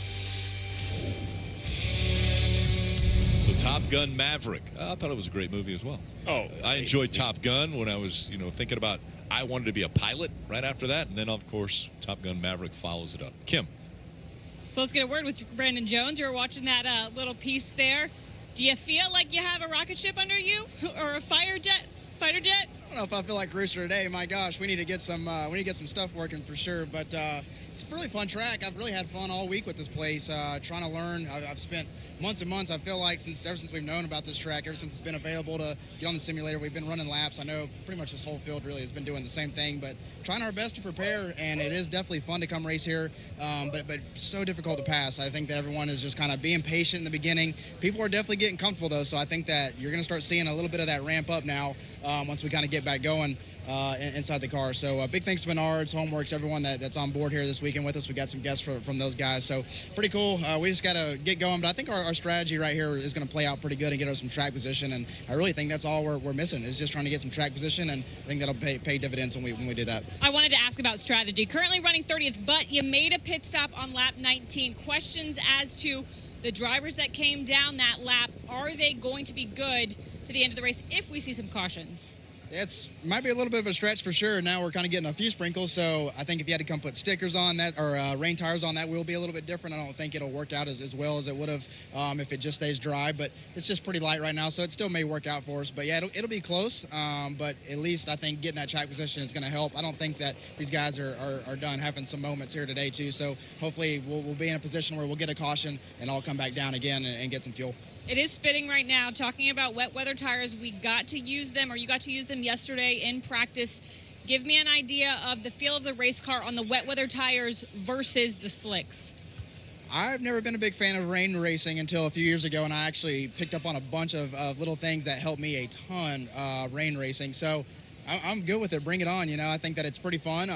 So Top Gun Maverick. I thought it was a great movie as well. Oh, I enjoyed Top Gun when I was, thinking about I wanted to be a pilot right after that. And then, of course, Top Gun Maverick follows it up. Kim. So let's get a word with Brandon Jones. You were watching that little piece there. Do you feel like you have a rocket ship under you or a fighter jet? I don't know if I feel like Rooster today. My gosh, we need to get some stuff working for sure. But it's a really fun track. I've really had fun all week with this place, trying to learn. I've spent months and months, I feel like, ever since we've known about this track, ever since it's been available to get on the simulator, we've been running laps. I know pretty much this whole field really has been doing the same thing, but trying our best to prepare, and it is definitely fun to come race here, but so difficult to pass. I think that everyone is just kind of being patient in the beginning. People are definitely getting comfortable, though, so I think that you're going to start seeing a little bit of that ramp up now once we kind of get back going inside the car. So big thanks to Menards, Homeworks, everyone that's on board here this weekend with us. We got some guests from those guys, so pretty cool. We just got to get going, but I think our strategy right here is going to play out pretty good and get us some track position, and I really think that's all we're missing is just trying to get some track position, and I think that'll pay dividends when we do that. I wanted to ask about strategy. Currently running 30th, but you made a pit stop on lap 19. Questions as to the drivers that came down that lap. Are they going to be good to the end of the race if we see some cautions? It might be a little bit of a stretch for sure. Now we're kind of getting a few sprinkles, so I think if you had to come put stickers on that or rain tires on that, will be a little bit different. I don't think it'll work out as well as it would have if it just stays dry, but it's just pretty light right now, so it still may work out for us. But yeah, it'll be close, but at least I think getting that track position is going to help. I don't think that these guys are done having some moments here today too, so hopefully we'll be in a position where we'll get a caution and I'll come back down again and get some fuel. It is spitting right now. Talking about wet weather tires, we got to use them, or you got to use them yesterday in practice. Give me an idea of the feel of the race car on the wet weather tires versus the slicks. I've never been a big fan of rain racing until a few years ago, and I actually picked up on a bunch of little things that helped me a ton rain racing. So I'm good with it. Bring it on. I think that it's pretty fun.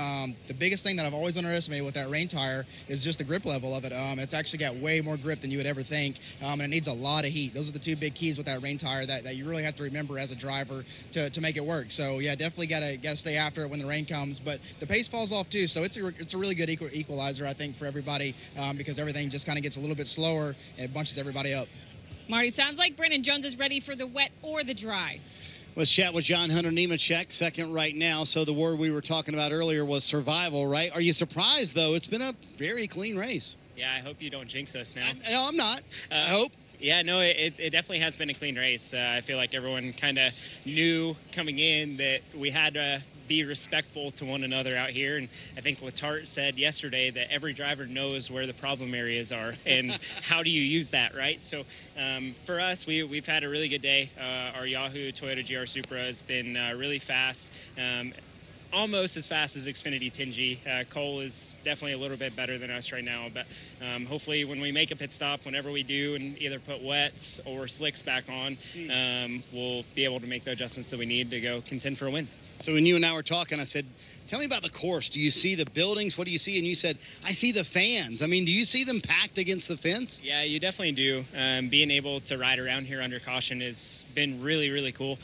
The biggest thing that I've always underestimated with that rain tire is just the grip level of it. It's actually got way more grip than you would ever think, and it needs a lot of heat. Those are the two big keys with that rain tire that you really have to remember as a driver to make it work. So yeah, definitely gotta stay after it when the rain comes. But the pace falls off too, so it's a really good equalizer, I think, for everybody because everything just kind of gets a little bit slower and it bunches everybody up. Marty, sounds like Brandon Jones is ready for the wet or the dry. Let's chat with John Hunter Nemechek, second right now. So the word we were talking about earlier was survival, right? Are you surprised, though? It's been a very clean race. Yeah, I hope you don't jinx us now. No, I'm not. I hope. Yeah, no, it definitely has been a clean race. I feel like everyone kind of knew coming in that we had to be respectful to one another out here. And I think Letarte said yesterday that every driver knows where the problem areas are and how do you use that, right? So for us, we've had a really good day. Our Yahoo Toyota GR Supra has been really fast. Almost as fast as Xfinity 10G. Cole is definitely a little bit better than us right now, but hopefully when we make a pit stop, whenever we do, and either put wets or slicks back on, we'll be able to make the adjustments that we need to go contend for a win. So when you and I were talking, I said, tell me about the course. Do you see the buildings? What do you see? And you said, I see the fans. I mean, do you see them packed against the fence? Yeah, you definitely do. Being able to ride around here under caution has been really, really cool.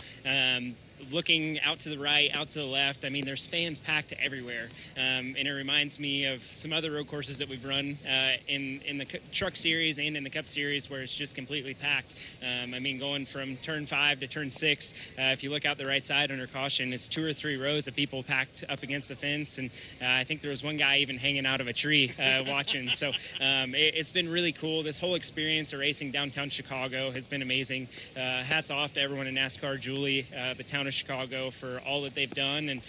Looking out to the right, out to the left, I mean, there's fans packed everywhere. And it reminds me of some other road courses that we've run in the Truck Series and in the Cup Series where it's just completely packed. I mean, going from turn 5 to turn 6, if you look out the right side under caution, it's 2 or 3 rows of people packed up against the fence. And I think there was one guy even hanging out of a tree watching. So it's been really cool. This whole experience of racing downtown Chicago has been amazing. Hats off to everyone in NASCAR, Julie, the town of Chicago for all that they've done, and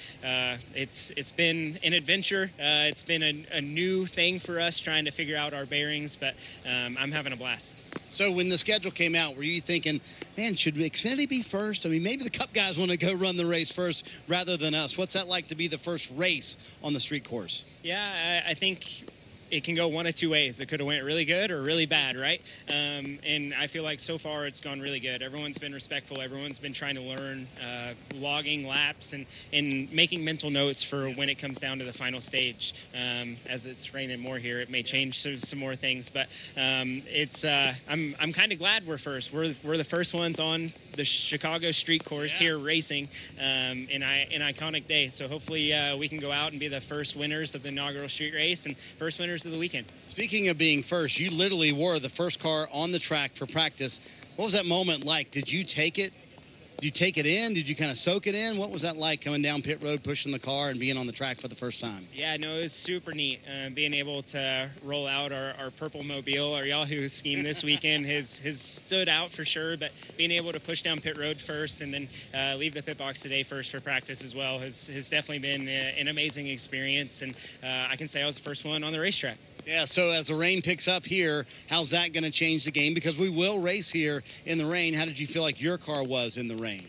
it's been an adventure. It's been a new thing for us trying to figure out our bearings, but I'm having a blast. So when the schedule came out, were you thinking, man, should Xfinity be first? I mean, maybe the Cup guys want to go run the race first rather than us. What's that like to be the first race on the street course? Yeah, I think it can go one of two ways. It could have went really good or really bad, right? And I feel like so far it's gone really good. Everyone's been respectful. Everyone's been trying to learn, logging laps and making mental notes for when it comes down to the final stage. As it's raining more here, it may change some more things, but I'm kind of glad we're first. We're the first ones on the Chicago street course here racing in an iconic day. So hopefully we can go out and be the first winners of the inaugural street race and first winners of the weekend. Speaking of being first, you literally were the first car on the track for practice. What was that moment like? Did you take it? Did you take it in? Did you kind of soak it in? What was that like coming down pit road, pushing the car, and being on the track for the first time? Yeah, no, it was super neat. Being able to roll out our purple mobile, our Yahoo scheme this weekend has stood out for sure, but being able to push down pit road first and then leave the pit box today first for practice as well has definitely been an amazing experience, and I can say I was the first one on the racetrack. Yeah, so as the rain picks up here, how's that going to change the game? Because we will race here in the rain. How did you feel like your car was in the rain?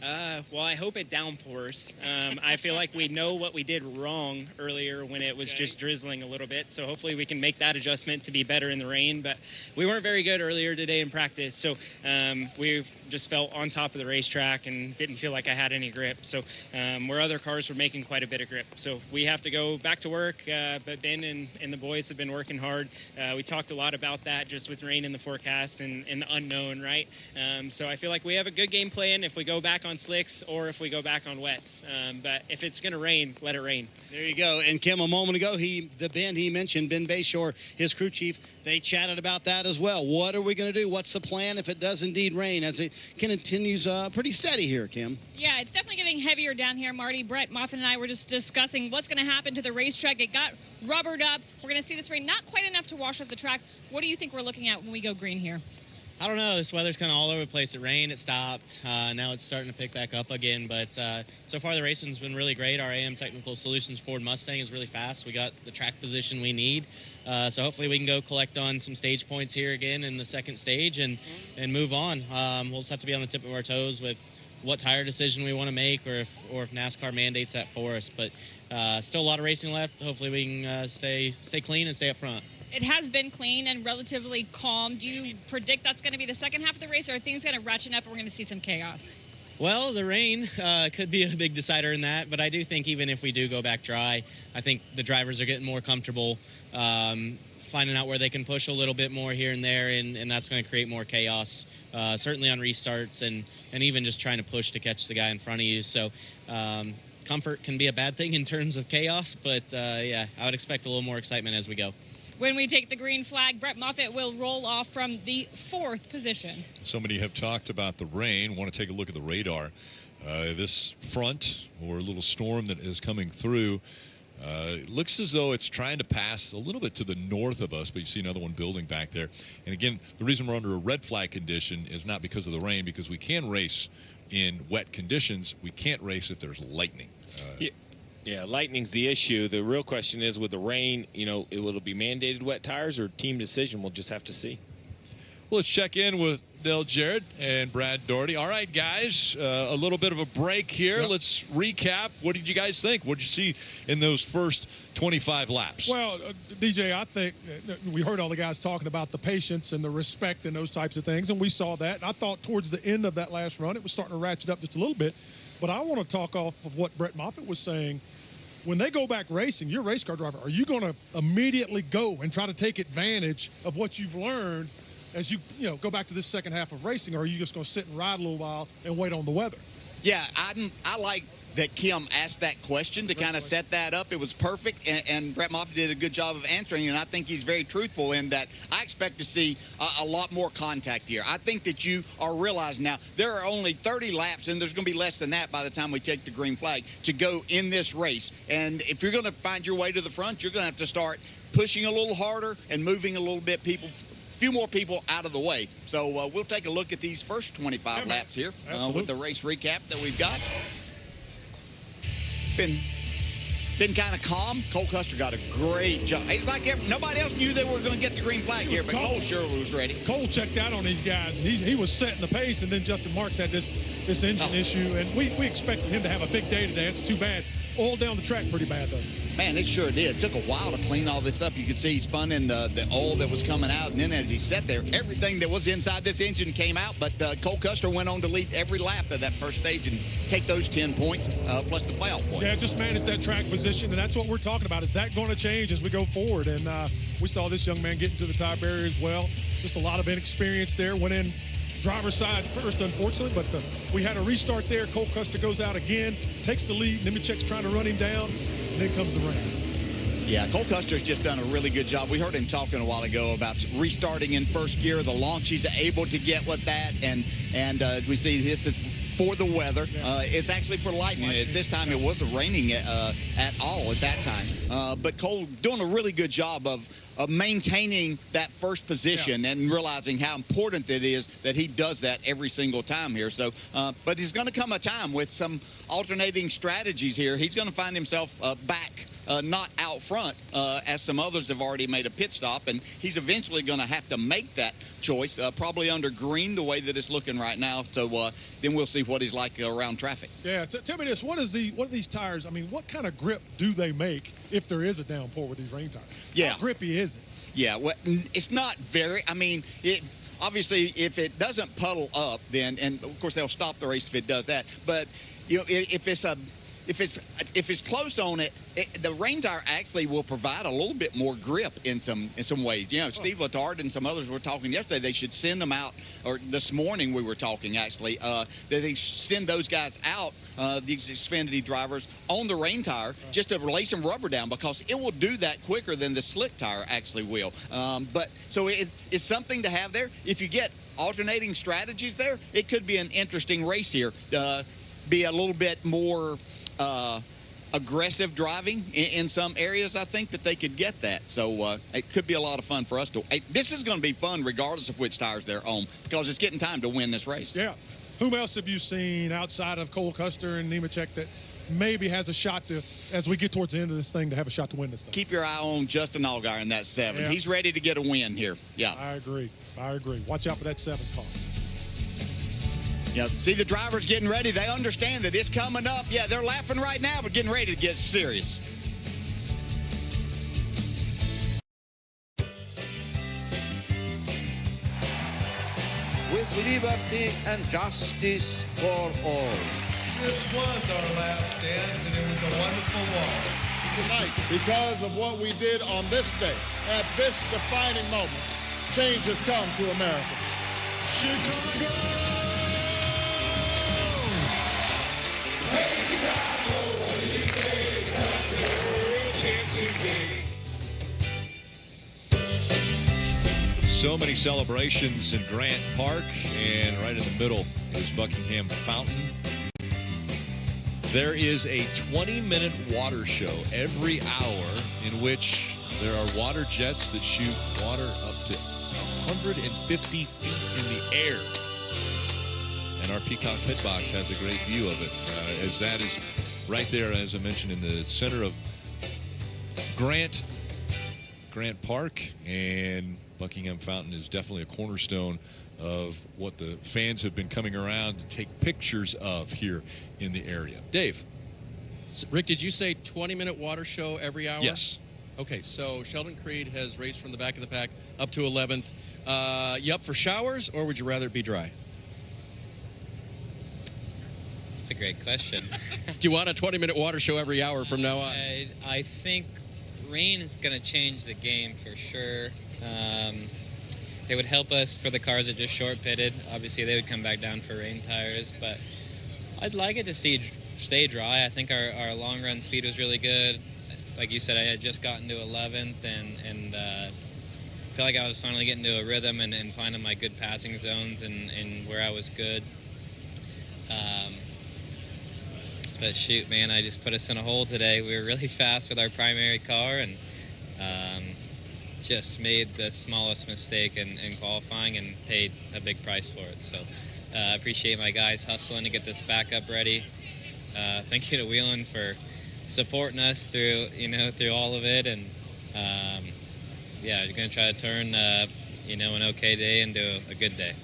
Well, I hope it downpours. I feel like we know what we did wrong earlier when it was just drizzling a little bit. So hopefully we can make that adjustment to be better in the rain. But we weren't very good earlier today in practice. So we just felt on top of the racetrack and didn't feel like I had any grip. So where other cars were making quite a bit of grip. So we have to go back to work. But Ben and the boys have been working hard. We talked a lot about that just with rain in the forecast and the unknown, right? So I feel like we have a good game plan if we go back on slicks or if we go back on wets. But if it's going to rain, let it rain. There you go. And Kim, a moment ago, he mentioned, Ben Bayshore, his crew chief, they chatted about that as well. What are we going to do? What's the plan if it does indeed rain as it continues pretty steady here, Kim? Yeah, it's definitely getting heavier down here, Marty. Brett Moffitt and I were just discussing what's going to happen to the racetrack. It got rubbered up. We're going to see this rain, not quite enough to wash off the track. What do you think we're looking at when we go green here? I don't know. This weather's kind of all over the place. It rained, it stopped. Now it's starting to pick back up again. But so far the racing's been really great. Our AM Technical Solutions Ford Mustang is really fast. We got the track position we need. So hopefully we can go collect on some stage points here again in the second stage and move on. We'll just have to be on the tip of our toes with what tire decision we want to make or if NASCAR mandates that for us. But still a lot of racing left. Hopefully we can stay clean and stay up front. It has been clean and relatively calm. Do you predict that's going to be the second half of the race, or are things going to ratchet up and we're going to see some chaos? Well, the rain could be a big decider in that, but I do think even if we do go back dry, I think the drivers are getting more comfortable finding out where they can push a little bit more here and there, and that's going to create more chaos, certainly on restarts and even just trying to push to catch the guy in front of you. So comfort can be a bad thing in terms of chaos, but yeah, I would expect a little more excitement as we go. When we take the green flag, Brett Moffitt will roll off from the 4th position. So many have talked about the rain. Want to take a look at the radar. This front or little storm that is coming through looks as though it's trying to pass a little bit to the north of us, but you see another one building back there. And again, the reason we're under a red flag condition is not because of the rain, because we can race in wet conditions. We can't race if there's lightning. Yeah, lightning's the issue. The real question is with the rain, will it be mandated wet tires or team decision? We'll just have to see. Well, let's check in with Dale Jarrett and Brad Doherty. All right, guys, a little bit of a break here. Yep. Let's recap. What did you guys think? What did you see in those first 25 laps? Well, DJ, I think we heard all the guys talking about the patience and the respect and those types of things, and we saw that. And I thought towards the end of that last run, it was starting to ratchet up just a little bit. But I want to talk off of what Brett Moffitt was saying. When they go back racing, you're a race car driver. Are you going to immediately go and try to take advantage of what you've learned as you go back to this second half of racing, or are you just going to sit and ride a little while and wait on the weather? Yeah, I like that Kim asked that question to kind of set that up. It was perfect, and Brett Moffitt did a good job of answering, and I think he's very truthful in that I expect to see a lot more contact here. I think that you are realizing now there are only 30 laps, and there's going to be less than that by the time we take the green flag to go in this race. And if you're going to find your way to the front, you're going to have to start pushing a little harder and moving a little bit people few more people out of the way. So we'll take a look at these first 25 laps here with the race recap that we've got. Been kind of calm. Cole Custer got a great job. It's like nobody else knew they were going to get the green flag here, but Cole sure was ready. Cole checked out on these guys, and he was setting the pace, and then Justin Marks had this engine issue, and we expected him to have a big day today. It's too bad. All down the track pretty bad, though. Man, it sure did. It took a while to clean all this up. You could see he spun in the oil that was coming out, and then as he sat there, everything that was inside this engine came out, but Cole Custer went on to lead every lap of that first stage and take those 10 points plus the playoff point. Yeah, just manage that track position, and that's what we're talking about. Is that going to change as we go forward? And we saw this young man get into the tie barrier as well. Just a lot of inexperience there. Went in driver's side first, unfortunately, but we had a restart there. Cole Custer goes out again, takes the lead. Nemechek's trying to run him down, and then comes the rain. Yeah, Cole Custer's just done a really good job. We heard him talking a while ago about restarting in first gear, the launch he's able to get with that, and as we see, this is for the weather. It's actually for lightning. At this time, it wasn't raining at all at that time. But Cole doing a really good job of maintaining that first position and realizing how important it is that he does that every single time here. So, but there's going to come a time with some alternating strategies here. He's going to find himself back. Not out front, as some others have already made a pit stop, and he's eventually going to have to make that choice, probably under green the way that it's looking right now. So then we'll see what he's like around traffic. Yeah, tell me this: what are these tires? I mean, what kind of grip do they make if there is a downpour with these rain tires? Yeah, how grippy is it? Yeah, well, it's not very. I mean, obviously if it doesn't puddle up, then and of course they'll stop the race if it does that. But you know, if it's close on it, the rain tire actually will provide a little bit more grip in some ways. You know, Steve Letard and some others were talking yesterday. They should send them out, or this morning we were talking actually, that they send those guys out, these Xfinity drivers, on the rain tire just to lay some rubber down, because it will do that quicker than the slick tire actually will. But so it's something to have there. If you get alternating strategies there, it could be an interesting race here. Be a little bit more aggressive driving in some areas. I think that they could get that. So it could be a lot of fun for us to. This is going to be fun regardless of which tires they're on, because it's getting time to win this race. Yeah. Whom else have you seen outside of Cole Custer and Nemechek that maybe has a shot to, as we get towards the end of this thing, to have a shot to win this thing? Keep your eye on Justin Allgaier in that 7. Yeah. He's ready to get a win here. Yeah. I agree. Watch out for that 7 car. Yeah, see the drivers getting ready. They understand that it's coming up. Yeah, they're laughing right now, but getting ready to get serious. With liberty and justice for all. This was our last dance, and it was a wonderful walk. Tonight, because of what we did on this day, at this defining moment, change has come to America. Chicago! So many celebrations in Grant Park, and right in the middle is Buckingham Fountain. There is a 20-minute water show every hour in which there are water jets that shoot water up to 150 feet in the air. And our Peacock pit box has a great view of it, as that is right there, as I mentioned, in the center of Grant Park, and Buckingham Fountain is definitely a cornerstone of what the fans have been coming around to take pictures of here in the area. Dave. Rick, did you say 20-minute water show every hour? Yes. Okay, so Sheldon Creed has raced from the back of the pack up to 11th. You up for showers, or would you rather it be dry? That's a great question. Do you want a 20-minute water show every hour from now on? I think rain is going to change the game for sure. It would help us for the cars that just short pitted. Obviously, they would come back down for rain tires, but I'd like it to stay dry. I think our long run speed was really good. Like you said, I had just gotten to 11th, and I feel like I was finally getting to a rhythm and finding my good passing zones and where I was good. But shoot, man, I just put us in a hole today. We were really fast with our primary car, and just made the smallest mistake in qualifying and paid a big price for it. So I appreciate my guys hustling to get this backup ready. Thank you to Wheelan for supporting us through all of it, and yeah, you're going to try to turn an okay day into a good day.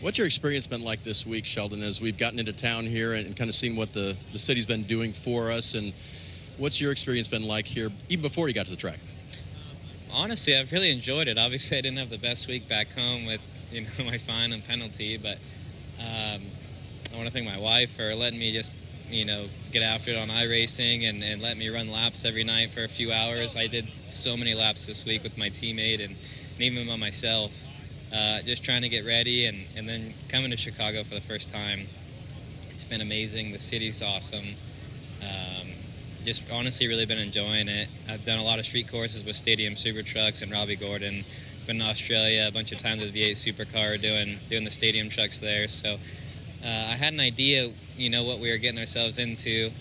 What's your experience been like this week, Sheldon, as we've gotten into town here and kind of seen what the city's been doing for us, and what's your experience been like here even before you got to the track? Honestly, I've really enjoyed it. Obviously, I didn't have the best week back home with my fine and penalty, but I want to thank my wife for letting me just get after it on iRacing and let me run laps every night for a few hours. I did so many laps this week with my teammate and even by myself, just trying to get ready and then coming to Chicago for the first time. It's been amazing. The city's awesome. Just honestly really been enjoying it. I've done a lot of street courses with Stadium Super Trucks and Robbie Gordon. Been in Australia a bunch of times with V8 Supercar doing the Stadium Trucks there. So I had an idea, what we were getting ourselves into,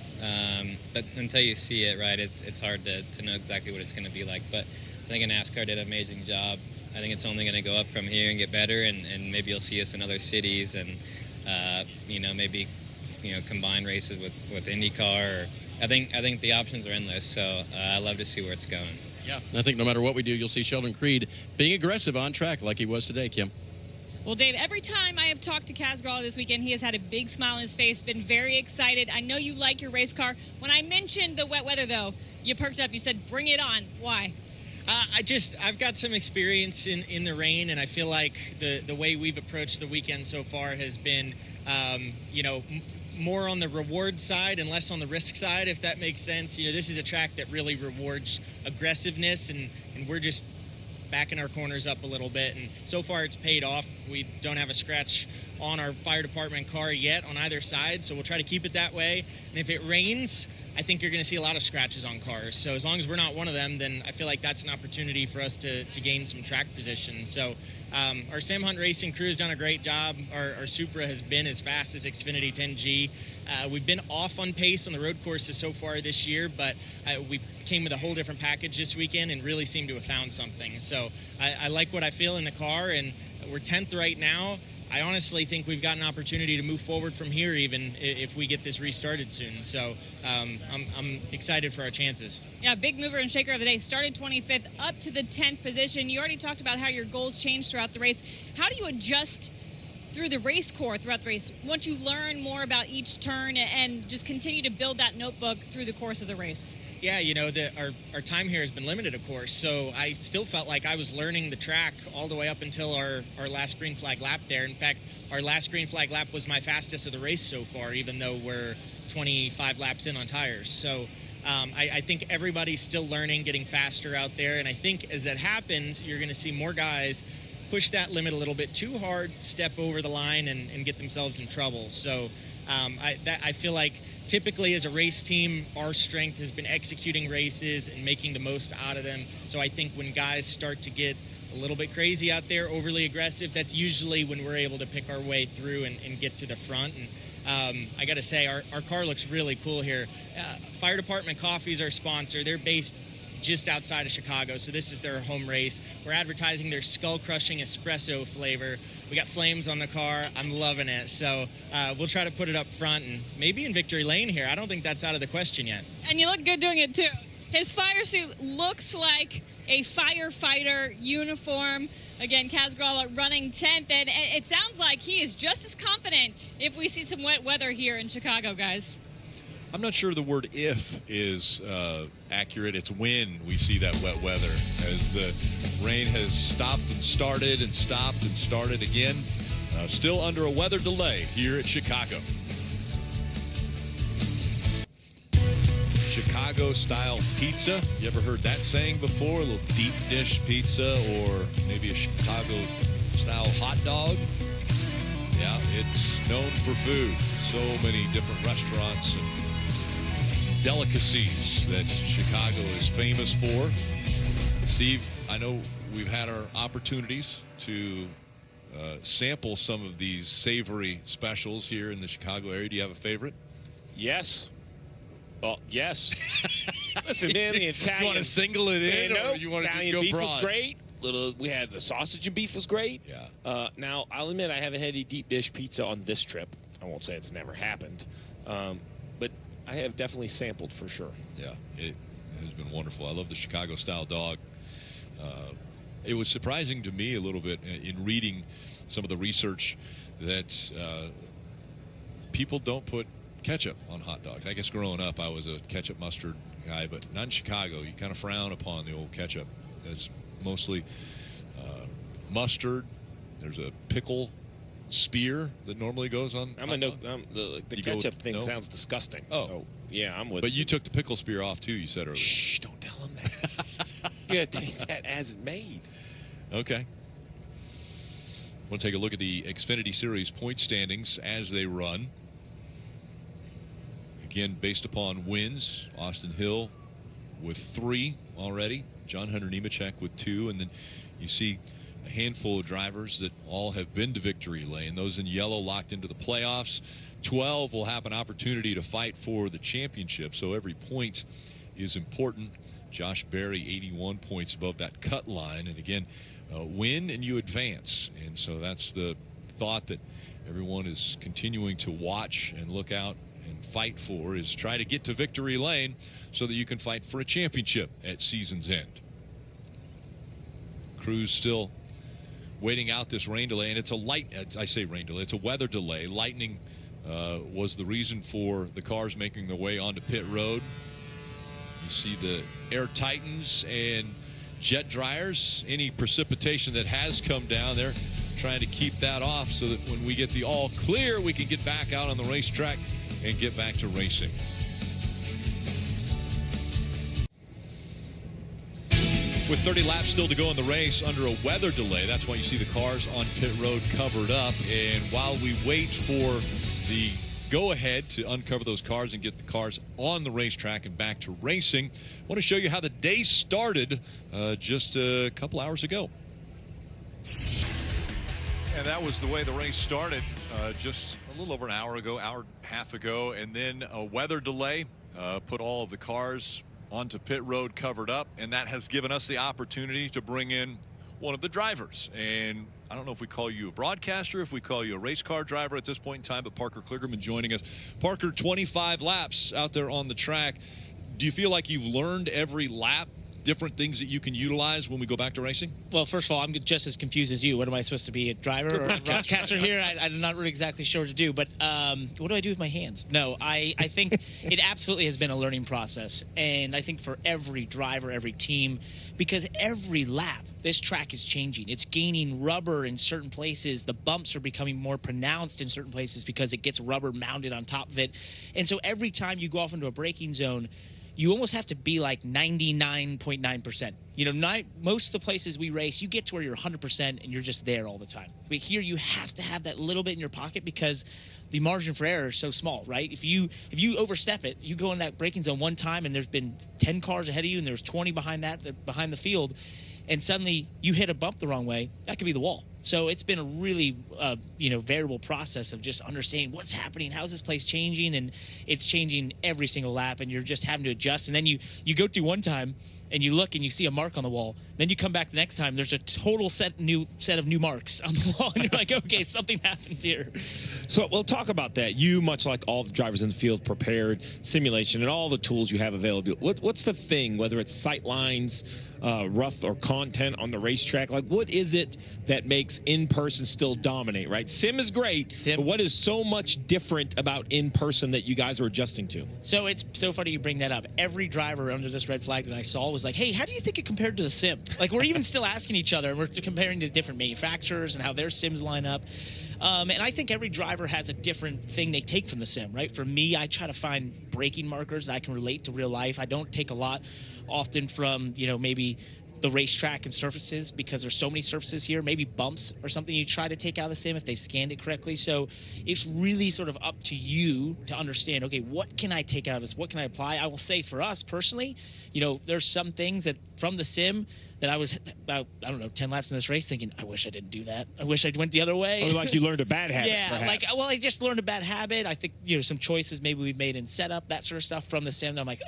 but until you see it, right, it's hard to know exactly what it's going to be like. But I think NASCAR did an amazing job. I think it's only going to go up from here and get better, and maybe you'll see us in other cities and, maybe, combine races with IndyCar. Or, I think the options are endless, so I love to see where it's going. Yeah, I think no matter what we do, you'll see Sheldon Creed being aggressive on track like he was today, Kim. Well, Dave, every time I have talked to Kaz Grala this weekend, he has had a big smile on his face, been very excited. I know you like your race car. When I mentioned the wet weather, though, you perked up. You said, bring it on. Why? I've got some experience in the rain, and I feel like the way we've approached the weekend so far has been, more on the reward side and less on the risk side, if that makes sense. This is a track that really rewards aggressiveness, and we're just backing our corners up a little bit, and so far it's paid off. We don't have a scratch on our fire department car yet on either side, so we'll try to keep it that way. And if it rains, I think you're going to see a lot of scratches on cars. So as long as we're not one of them, then I feel like that's an opportunity for us to gain some track position. So our Sam Hunt Racing crew has done a great job. Our Supra has been as fast as Xfinity 10G. We've been off on pace on the road courses so far this year, but we came with a whole different package this weekend and really seem to have found something. So I like what I feel in the car, and we're 10th right now. I honestly think we've got an opportunity to move forward from here, even if we get this restarted soon. So I'm excited for our chances. Yeah, big mover and shaker of the day. Started 25th, up to the 10th position. You already talked about how your goals changed throughout the race. How do you adjust through the race core throughout the race once you learn more about each turn and just continue to build that notebook through the course of the race? Yeah, our time here has been limited, of course, so I still felt like I was learning the track all the way up until our last green flag lap there. In fact, our last green flag lap was my fastest of the race so far, even though we're 25 laps in on tires. So I think everybody's still learning, getting faster out there, and I think as that happens, you're going to see more guys push that limit a little bit too hard, step over the line, and get themselves in trouble. So I feel like typically as a race team, our strength has been executing races and making the most out of them. So I think when guys start to get a little bit crazy out there, overly aggressive, that's usually when we're able to pick our way through and get to the front. And I got to say, our car looks really cool here. Fire Department Coffee is our sponsor. They're based just outside of Chicago, so this is their home race. We're advertising their skull-crushing espresso flavor. We got flames on the car. I'm loving it. So we'll try to put it up front and maybe in victory lane here. I don't think that's out of the question yet. And you look good doing it too. His fire suit looks like a firefighter uniform. Again, Kaz Grala running 10th, and it sounds like he is just as confident if we see some wet weather here in Chicago, guys. I'm not sure the word if is accurate. It's when we see that wet weather, as the rain has stopped and started and stopped and started again. Still under a weather delay here at Chicago. Chicago-style pizza. You ever heard that saying before? A little deep dish pizza, or maybe a Chicago-style hot dog. Yeah, it's known for food. So many different restaurants and delicacies that Chicago is famous for. Steve, I know we've had our opportunities to sample some of these savory specials here in the Chicago area. Do you have a favorite? Yes. Oh, yes. Listen, man, the Italian. You want to single it in, no, or you want to just Italian go beef broad? was great. We had the sausage and beef was great. Yeah. Now, I'll admit I haven't had any deep dish pizza on this trip. I won't say it's never happened. But I have definitely sampled for sure. Yeah, it has been wonderful. I love the Chicago-style dog. It was surprising to me a little bit in reading some of the research that people don't put ketchup on hot dogs. I guess growing up I was a ketchup mustard guy, but not in Chicago. You kind of frown upon the old ketchup. It's mostly mustard. There's a pickle spear that normally goes on. The ketchup thing sounds disgusting. Oh. So, yeah, I'm with But you took the pickle spear off too, you said earlier. Shh, don't tell him that. You gotta take that as it made. Okay. We'll take a look at the Xfinity Series point standings as they run. Again, based upon wins, Austin Hill with 3 already, John Hunter Nemechek with 2, and then you see a handful of drivers that all have been to victory lane. Those in yellow locked into the playoffs. 12 will have an opportunity to fight for the championship, so every point is important. Josh Berry 81 points above that cut line, and again, win and you advance, and so that's the thought that everyone is continuing to watch and look out and fight for, is try to get to victory lane so that you can fight for a championship at season's end. Crew's still waiting out this rain delay, and it's a weather delay. Lightning was the reason for the cars making their way onto pit road. You see the Air Titans and jet dryers. Any precipitation that has come down, they're trying to keep that off so that when we get the all clear, we can get back out on the racetrack and get back to racing. With 30 laps still to go in the race under a weather delay, that's why you see the cars on pit road covered up. And while we wait for the go-ahead to uncover those cars and get the cars on the racetrack and back to racing, I want to show you how the day started just a couple hours ago. And that was the way the race started just a little over an hour ago, hour and a half ago, and then a weather delay put all of the cars onto pit road covered up, and that has given us the opportunity to bring in one of the drivers. And I don't know if we call you a broadcaster, if we call you a race car driver at this point in time, but Parker Kligerman joining us. Parker, 25 laps out there on the track. Do you feel like you've learned every lap different things that you can utilize when we go back to racing? Well, first of all, I'm just as confused as you. What am I supposed to be, a driver or a broadcaster here? I'm not really exactly sure what to do. But what do I do with my hands? No, I think it absolutely has been a learning process. And I think for every driver, every team, because every lap, this track is changing. It's gaining rubber in certain places. The bumps are becoming more pronounced in certain places because it gets rubber mounted on top of it. And so every time you go off into a braking zone, you almost have to be like 99.9%. You know, most of the places we race, you get to where you're 100% and you're just there all the time. But here you have to have that little bit in your pocket because the margin for error is so small, right? If you overstep it, you go in that braking zone one time and there's been 10 cars ahead of you and there's 20 behind the field, and suddenly you hit a bump the wrong way, that could be the wall. So it's been a really, variable process of just understanding what's happening, how's this place changing, and it's changing every single lap, and you're just having to adjust. And then you go through one time, and you look and you see a mark on the wall. Then you come back the next time, there's a total set of new marks on the wall, and you're like, okay, something happened here. So we'll talk about that. You, much like all the drivers in the field, prepared simulation and all the tools you have available. What's the thing, whether it's sight lines, rough or content on the racetrack? Like, what is it that makes in-person still dominate, right? Sim is great, but what is so much different about in-person that you guys are adjusting to? So it's so funny you bring that up. Every driver under this red flag that I saw was like, hey, how do you think it compared to the sim? Like, we're even still asking each other, and we're comparing to different manufacturers and how their sims line up. And I think every driver has a different thing they take from the sim, right? For me, I try to find braking markers that I can relate to real life. I don't take a lot often from, maybe the racetrack and surfaces because there's so many surfaces here. Maybe bumps or something you try to take out of the sim if they scanned it correctly. So it's really sort of up to you to understand, okay, what can I take out of this? What can I apply? I will say for us personally, there's some things that from the sim that I was about, 10 laps in this race thinking, I wish I didn't do that. I wish I went the other way. Or like you learned a bad habit, Yeah, perhaps. I just learned a bad habit. I think, some choices maybe we've made in setup, that sort of stuff from the sim. I'm like,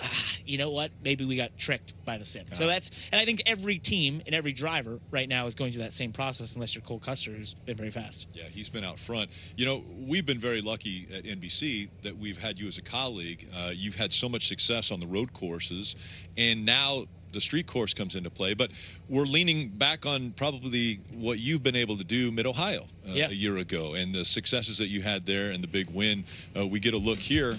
you know what? Maybe we got tricked by the sim. So and I think every team and every driver right now is going through that same process unless you're Cole Custer, who's been very fast. Yeah, he's been out front. We've been very lucky at NBC that we've had you as a colleague. You've had so much success on the road courses, and now the street course comes into play, but we're leaning back on probably what you've been able to do Mid-Ohio a year ago, and the successes that you had there and the big win. We get a look here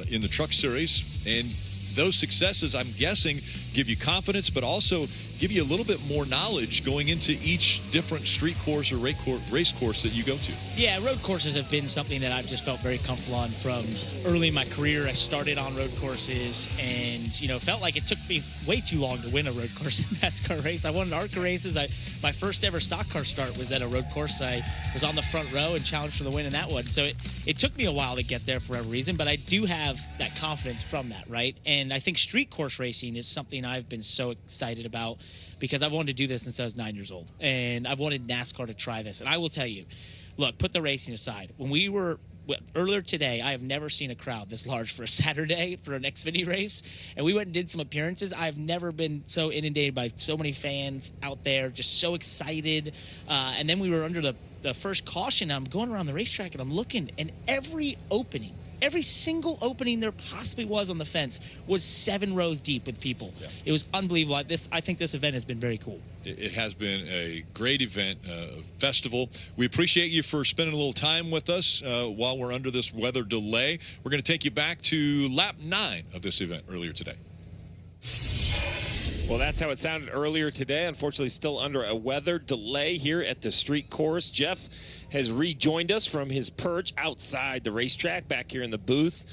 in the Truck Series, and those successes, I'm guessing, give you confidence, but also give you a little bit more knowledge going into each different street course or race course that you go to. Yeah, road courses have been something that I've just felt very comfortable on from early in my career. I started on road courses and, felt like it took me way too long to win a road course in NASCAR race. I won ARCA races. My first ever stock car start was at a road course. I was on the front row and challenged for the win in that one. So it took me a while to get there for whatever reason, but I do have that confidence from that, right? And I think street course racing is something I've been so excited about because I've wanted to do this since I was 9 years old. And I've wanted NASCAR to try this. And I will tell you, look, put the racing aside. When we were earlier today, I have never seen a crowd this large for a Saturday for an Xfinity race. And we went and did some appearances. I've never been so inundated by so many fans out there, just so excited. And then we were under the first caution. I'm going around the racetrack and I'm looking, and every single opening there possibly was on the fence was 7 rows deep with people. Yeah. It was unbelievable. I think this event has been very cool. It has been a great event, festival. We appreciate you for spending a little time with us while we're under this weather delay. We're going to take you back to lap 9 of this event earlier today. Well, that's how it sounded earlier today. Unfortunately, still under a weather delay here at the street course. Jeff has rejoined us from his perch outside the racetrack back here in the booth.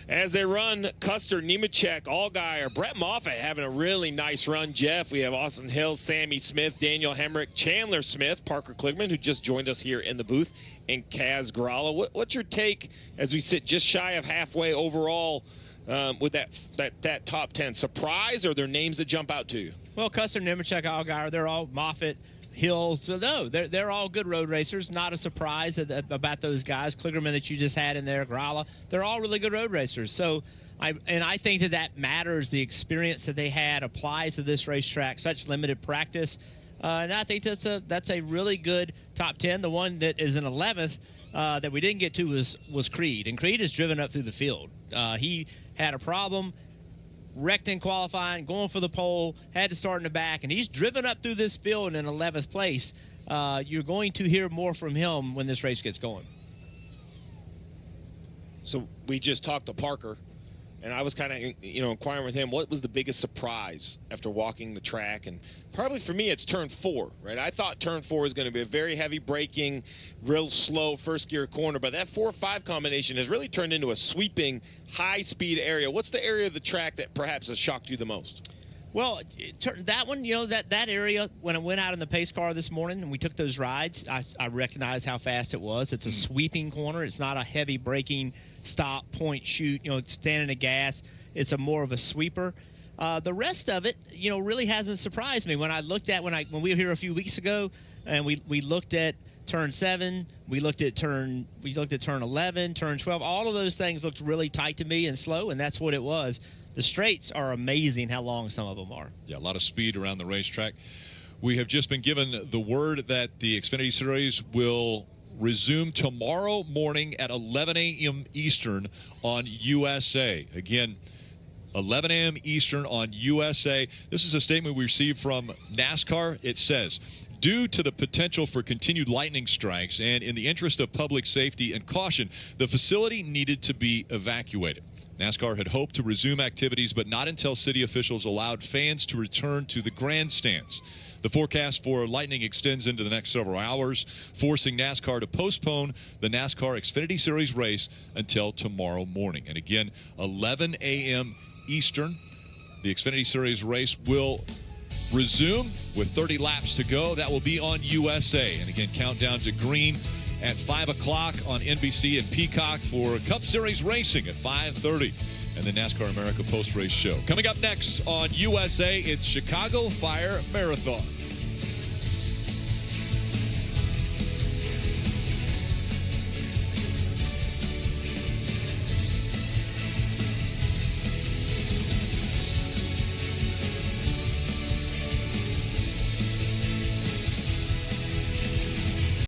As they run, Custer, Nemechek, Allgaier, Brett Moffitt having a really nice run, Jeff. We have Austin Hill, Sammy Smith, Daniel Hemrick, Chandler Smith, Parker Kligman, who just joined us here in the booth, and Kaz Gralla. What's your take as we sit just shy of halfway overall with that top 10? Surprise, or are there names that jump out to you? Well, Custer, Nemechek, Allgaier, they're all Moffitt, Hill. So no, they're all good road racers. Not a surprise about those guys. Kligerman that you just had in there, Gralla, they're all really good road racers. So I think that matters. The experience that they had applies to this racetrack. Such limited practice, and I think that's a really good top 10. The one that is in 11th that we didn't get to was Creed, and Creed is driven up through the field. He had a problem, wrecked in qualifying, going for the pole, had to start in the back, and he's driven up through this field in 11th place. You're going to hear more from him when this race gets going. So we just talked to Parker, and I was kind of inquiring with him, what was the biggest surprise after walking the track? And probably for me, it's turn 4, right? I thought turn 4 was going to be a very heavy braking, real slow first gear corner, but that 4-5 combination has really turned into a sweeping, high-speed area. What's the area of the track that perhaps has shocked you the most? Well, that one, that area, when I went out in the pace car this morning and we took those rides, I recognized how fast it was. It's a sweeping corner. It's not a heavy braking, stop, point, shoot, standing the gas. It's more of a sweeper. The rest of it, really hasn't surprised me. When I looked at, when we were here a few weeks ago and we looked at turn 7, we looked at turn 11, turn 12, all of those things looked really tight to me and slow, and that's what it was. The straights are amazing how long some of them are. Yeah, a lot of speed around the racetrack. We have just been given the word that the Xfinity Series will resume tomorrow morning at 11 a.m. Eastern on USA. Again, 11 a.m. Eastern on USA. This is a statement we received from NASCAR. It says, due to the potential for continued lightning strikes and in the interest of public safety and caution, the facility needed to be evacuated. NASCAR had hoped to resume activities, but not until city officials allowed fans to return to the grandstands. The forecast for lightning extends into the next several hours, forcing NASCAR to postpone the NASCAR Xfinity Series race until tomorrow morning. And again, 11 a.m. Eastern, the Xfinity Series race will resume with 30 laps to go. That will be on USA. And again, countdown to green at 5 o'clock on NBC and Peacock for Cup Series racing at 5:30. and the NASCAR America post-race show. Coming up next on USA, it's Chicago Fire Marathon.